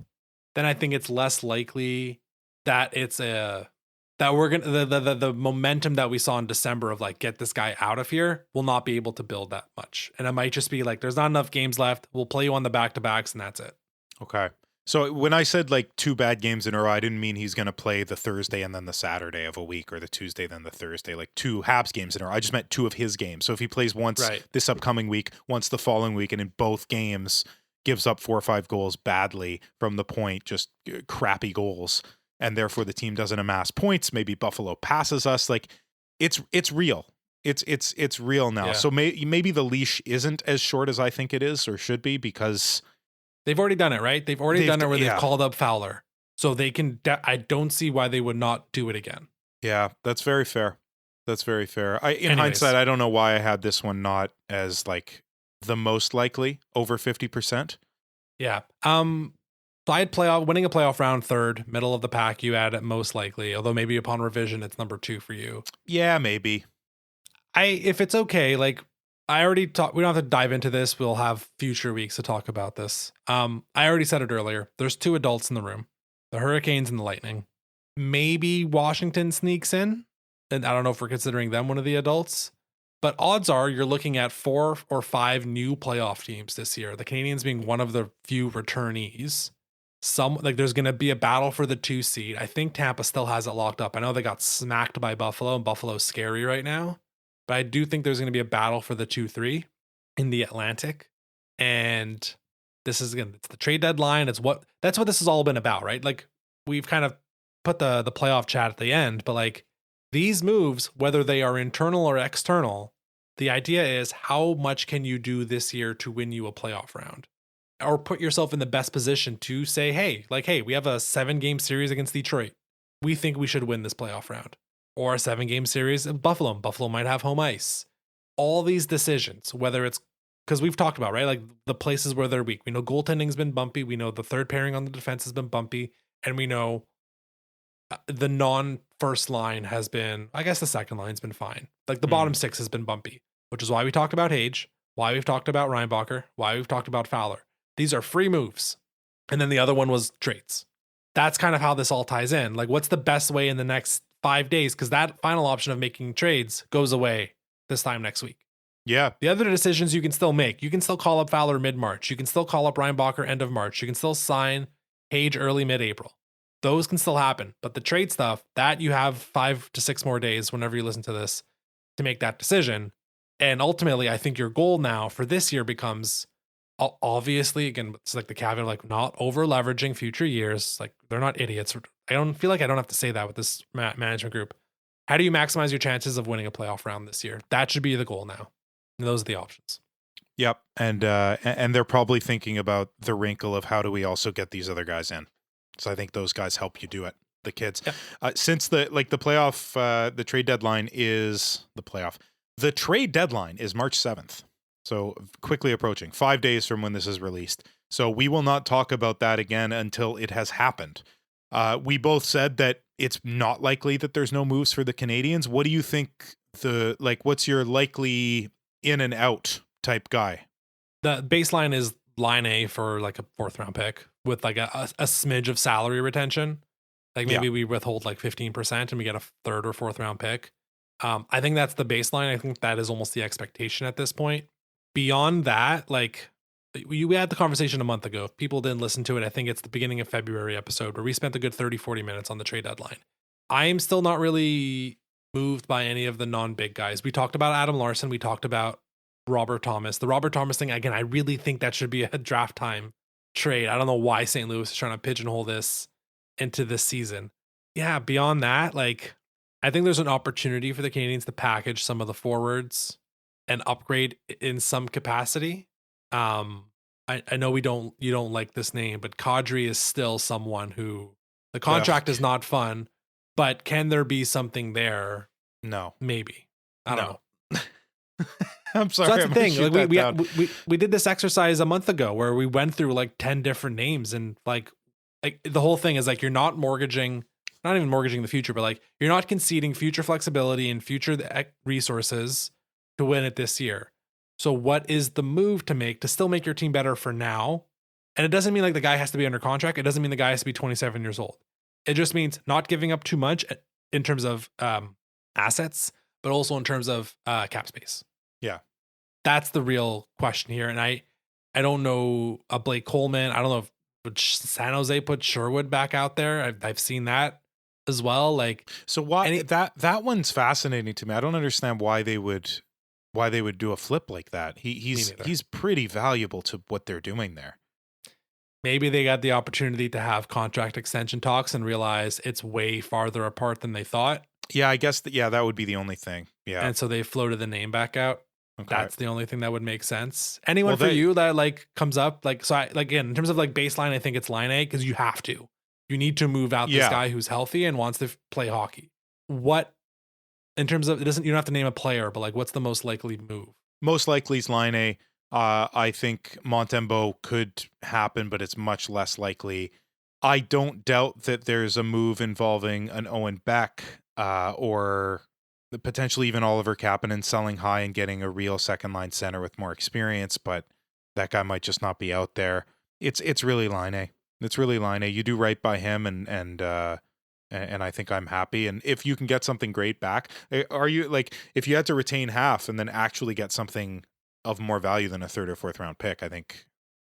then I think it's less likely that it's that we're gonna the momentum that we saw in December of like, get this guy out of here, will not be able to build that much. And it might just be like, there's not enough games left. We'll play you on the back-to-backs and that's it. Okay. So when I said like 2 bad games in a row, I didn't mean he's going to play the Thursday and then the Saturday of a week, or the Tuesday then the Thursday, like 2 Habs games in a row. I just meant 2 of his games. So if he plays once this upcoming week, once the following week, and in both games gives up 4 or 5 goals badly from the point, just crappy goals, and therefore the team doesn't amass points, maybe Buffalo passes us, like it's real. It's real now. Yeah. So maybe the leash isn't as short as I think it is or should be, because they've already done it, right? They've done it where they've called up Fowler. So they can, I don't see why they would not do it again. Yeah, that's very fair. In hindsight, I don't know why I had this one not as like the most likely, over 50%. Yeah. So I had winning a playoff round third, middle of the pack. You had it most likely, although maybe upon revision, it's number 2 for you. Yeah, maybe. If it's okay, like I already talked, we don't have to dive into this. We'll have future weeks to talk about this. I already said it earlier. There's 2 adults in the room, the Hurricanes and the Lightning. Maybe Washington sneaks in, and I don't know if we're considering them one of the adults, but odds are you're looking at 4 or 5 new playoff teams this year. The Canadiens being one of the few returnees. There's going to be a battle for the 2 seed. I think Tampa still has it locked up. I know they got smacked by Buffalo, and Buffalo's scary right now, but I do think there's going to be a battle for the 2-3 in the Atlantic. And this is it's the trade deadline. That's what this has all been about, right? Like, we've kind of put the playoff chat at the end, but like, these moves, whether they are internal or external, The idea is, how much can you do this year to win you a playoff round? Or put yourself in the best position to say, hey, we have a 7-game series against Detroit. We think we should win this playoff round. Or a 7-game series of Buffalo. Buffalo might have home ice. All these decisions, whether it's, because we've talked about, right? Like the places where they're weak. We know goaltending's been bumpy. We know the third pairing on the defense has been bumpy. And we know the non-first line has been, I guess the second line's been fine. Like the bottom 6 has been bumpy, which is why we talked about Hage, why we've talked about Reinbacher, why we've talked about Fowler. These are free moves. And then the other one was trades. That's kind of how this all ties in. Like, what's the best way in the next 5 days? Because that final option of making trades goes away this time next week. Yeah. The other decisions you can still make. You can still call up Fowler mid-March. You can still call up Reinbacher end of March. You can still sign Hage early mid-April. Those can still happen. But the trade stuff, that you have 5 to 6 more days whenever you listen to this to make that decision. And ultimately, I think your goal now for this year becomes, obviously, again, it's like the caveat, like not over leveraging future years. Like they're not idiots. I don't feel like I don't have to say that with this management group. How do you maximize your chances of winning a playoff round this year? That should be the goal now. And those are the options. Yep. And they're probably thinking about the wrinkle of how do we also get these other guys in. So I think those guys help you do it. The kids, since the playoff, the trade deadline is the trade deadline is March 7th. So quickly approaching 5 days from when this is released. So we will not talk about that again until it has happened. We both said that it's not likely that there's no moves for the Canadians. What do you think what's your likely in and out type guy? The baseline is line A for like a 4th round pick with like a smidge of salary retention. Like maybe we withhold like 15% and we get a 3rd or 4th round pick. I think that's the baseline. I think that is almost the expectation at this point. Beyond that, like we had the conversation a month ago. If people didn't listen to it, I think it's the beginning of February episode where we spent a good 30-40 minutes on the trade deadline. I am still not really moved by any of the non-big guys. We talked about Adam Larson. We talked about Robert Thomas. The Robert Thomas thing, again, I really think that should be a draft time trade. I don't know why St. Louis is trying to pigeonhole this into this season. Yeah, beyond that, like I think there's an opportunity for the Canadians to package some of the forwards and upgrade in some capacity. I know you don't like this name, but Kadri is still someone who the contract is not fun, but can there be something there? No, maybe. I don't know. I'm sorry. So that's the thing. Like we did this exercise a month ago where we went through like 10 different names, and like the whole thing is like you're not even mortgaging the future, but like you're not conceding future flexibility and future resources to win it this year. So what is the move to make to still make your team better for now? And it doesn't mean like the guy has to be under contract. It doesn't mean the guy has to be 27 years old. It just means not giving up too much in terms of assets, but also in terms of cap space. Yeah. That's the real question here. And I don't know a Blake Coleman. I don't know if San Jose put Sherwood back out there. I've seen that as well. Like, so why that one's fascinating to me. I don't understand why they would do a flip like that. He's pretty valuable to what they're doing there. Maybe they got the opportunity to have contract extension talks and realize it's way farther apart than they thought. Yeah, I guess that would be the only thing. Yeah. And so they floated the name back out. Okay. That's the only thing that would make sense. Anyone for you that like comes up, like, so I, like, again, in terms of like baseline, I think it's line A, because you need to move out this guy who's healthy and wants to play hockey. What, in terms of, you don't have to name a player, but like, what's the most likely move? Most likely is line A. I think Montembeault could happen, but it's much less likely. I don't doubt that there's a move involving an Owen Beck or potentially even Oliver Kapanen selling high and getting a real second line center with more experience, but that guy might just not be out there. It's really line A. It's really line A. You do right by him, and I think I'm happy. And if you can get something great back, are you like, if you had to retain half and then actually get something of more value than a 3rd or 4th round pick, I think.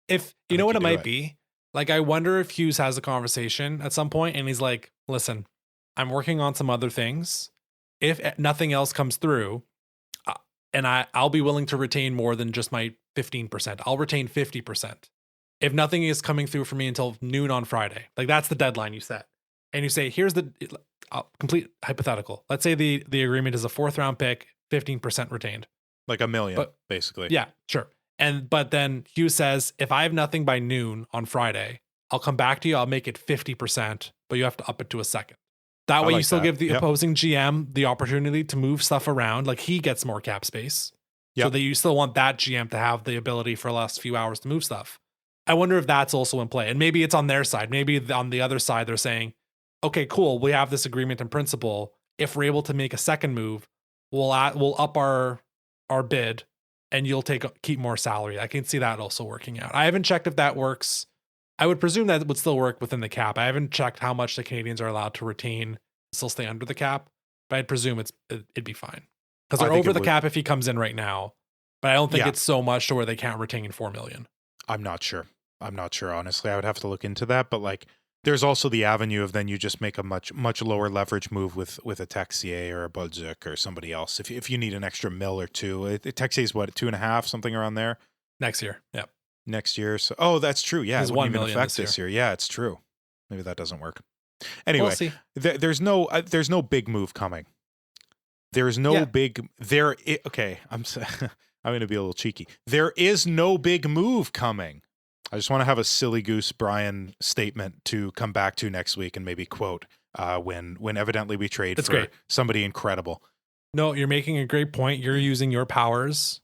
If you know what it might be, like, I wonder if Hughes has a conversation at some point and he's like, listen, I'm working on some other things. If nothing else comes through, and I'll be willing to retain more than just my 15%. I'll retain 50%. If nothing is coming through for me until noon on Friday, like that's the deadline you set. And you say, here's the complete hypothetical. Let's say the agreement is a 4th round pick, 15% retained. Like $1 million, But basically. yeah, sure. But then Hughes says, if I have nothing by noon on Friday, I'll come back to you. I'll make it 50%, but you have to up it to a second. That way, you still give the opposing GM the opportunity to move stuff around. Like, he gets more cap space. So that you still want that GM to have the ability for the last few hours to move stuff. I wonder if that's also in play. And maybe it's on their side. Maybe on the other side, they're saying, okay, cool. We have this agreement in principle. If we're able to make a second move, we'll up our bid and you'll keep more salary. I can see that also working out. I haven't checked if that works. I would presume that it would still work within the cap. I haven't checked how much the Canadians are allowed to retain, still stay under the cap, but I'd presume it'd be fine. Because they're over the cap if he comes in right now, but I don't think it's so much to where they can't retain $4 million. I'm not sure, honestly. I would have to look into that, but like, there's also the avenue of then you just make a much lower leverage move with a Texier or a Bolduc or somebody else. If you need an extra $1 or $2 million, Texier's what, 2.5, something around there next year. Yeah. Next year. So, that's true. Yeah. It wouldn't even affect this year. Yeah, it's true. Maybe that doesn't work. Anyway, we'll there's no big move coming. There's no big okay. I'm going to be a little cheeky. There is no big move coming. I just want to have a silly goose Brian statement to come back to next week and maybe quote when evidently we trade for somebody incredible. No, you're making a great point. You're using your powers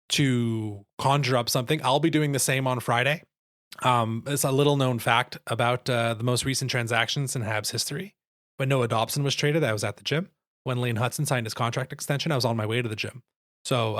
to conjure up something. I'll be doing the same on Friday. It's a little known fact about the most recent transactions in Habs history. When Noah Dobson was traded, I was at the gym. When Lane Hudson signed his contract extension, I was on my way to the gym. So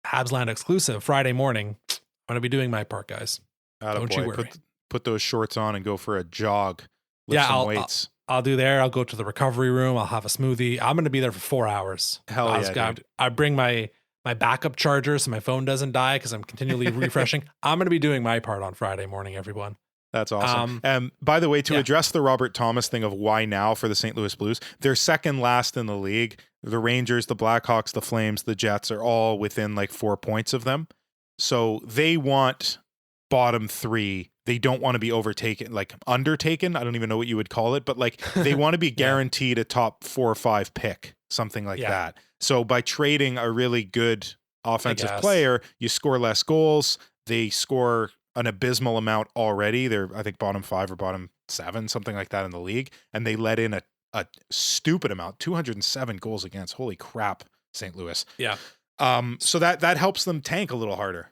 Habs Land exclusive Friday morning. I'm going to be doing my part, guys. Don't you worry. Put those shorts on and go for a jog. Lift some weights. I'll do there. I'll go to the recovery room. I'll have a smoothie. I'm going to be there for 4 hours. Hell yeah, dude. I bring my backup charger so my phone doesn't die because I'm continually refreshing. I'm going to be doing my part on Friday morning, everyone. That's awesome. By the way, to address the Robert Thomas thing of why now for the St. Louis Blues, they're second last in the league. The Rangers, the Blackhawks, the Flames, the Jets are all within like 4 points of them. So they want bottom 3. They don't want to be overtaken, like undertaken. I don't even know what you would call it, but like they want to be guaranteed a top 4 or 5 pick, something like that. So by trading a really good offensive player, you score less goals. They score an abysmal amount already. They're, I think, bottom 5 or bottom 7, something like that in the league. And they let in a stupid amount, 207 goals against. Holy crap, St. Louis. Yeah. So that helps them tank a little harder.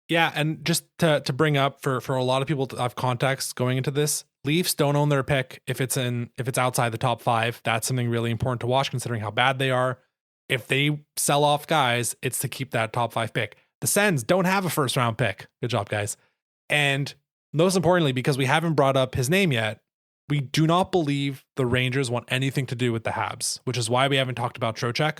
Yeah, and just to bring up for a lot of people to have context going into this, Leafs don't own their pick if it's outside the top 5. That's something really important to watch considering how bad they are. If they sell off guys, it's to keep that top 5 pick. The Sens don't have a first round pick. Good job, guys. And most importantly, because we haven't brought up his name yet, we do not believe the Rangers want anything to do with the Habs, which is why we haven't talked about Trocheck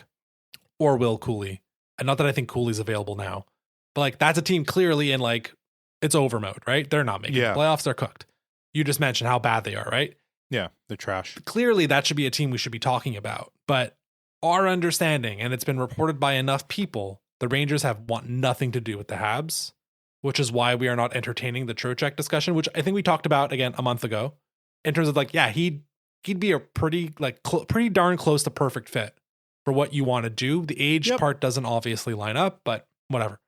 or Will Cooley. And not that I think Cooley's available now. But like that's a team clearly in like it's over mode, right? They're not making the playoffs. They're cooked. You just mentioned how bad they are, right? Yeah, they're trash. Clearly, that should be a team we should be talking about. But our understanding, and it's been reported by enough people, the Rangers want nothing to do with the Habs, which is why we are not entertaining the Trocheck discussion, which I think we talked about again a month ago, in terms of like, yeah, he'd be a pretty darn close to perfect fit for what you want to do. The age part doesn't obviously line up, but whatever.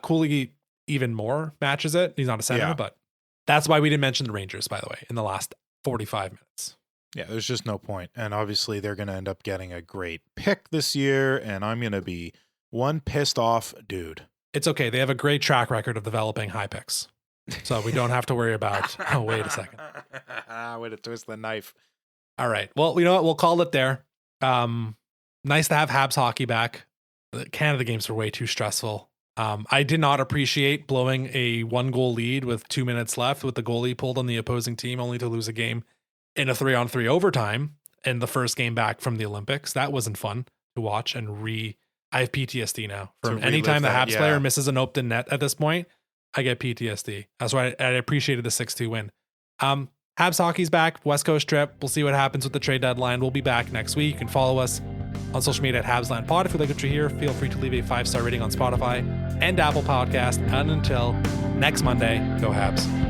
Cooley even more matches it. He's not a center, but that's why we didn't mention the Rangers, by the way, in the last 45 minutes. Yeah, there's just no point. And obviously they're going to end up getting a great pick this year, and I'm going to be one pissed off dude. It's okay. They have a great track record of developing high picks. So we don't have to worry about, oh, wait a second. Way to twist the knife. All right. Well, you know what? We'll call it there. Nice to have Habs hockey back. The Canada games were way too stressful. I did not appreciate blowing a 1-goal lead with 2 minutes left with the goalie pulled on the opposing team only to lose a game in a 3-on-3 overtime in the first game back from the Olympics. That wasn't fun to watch and I have PTSD now. From any time the Habs player misses an open net at this point, I get PTSD. That's why I appreciated the 6-2 win. Habs hockey's back, West Coast trip. We'll see what happens with the trade deadline. We'll be back next week. You can follow us on social media at HabsLandPod. If you like what you hear, feel free to leave a 5-star rating on Spotify and Apple Podcast. And until next Monday, go Habs.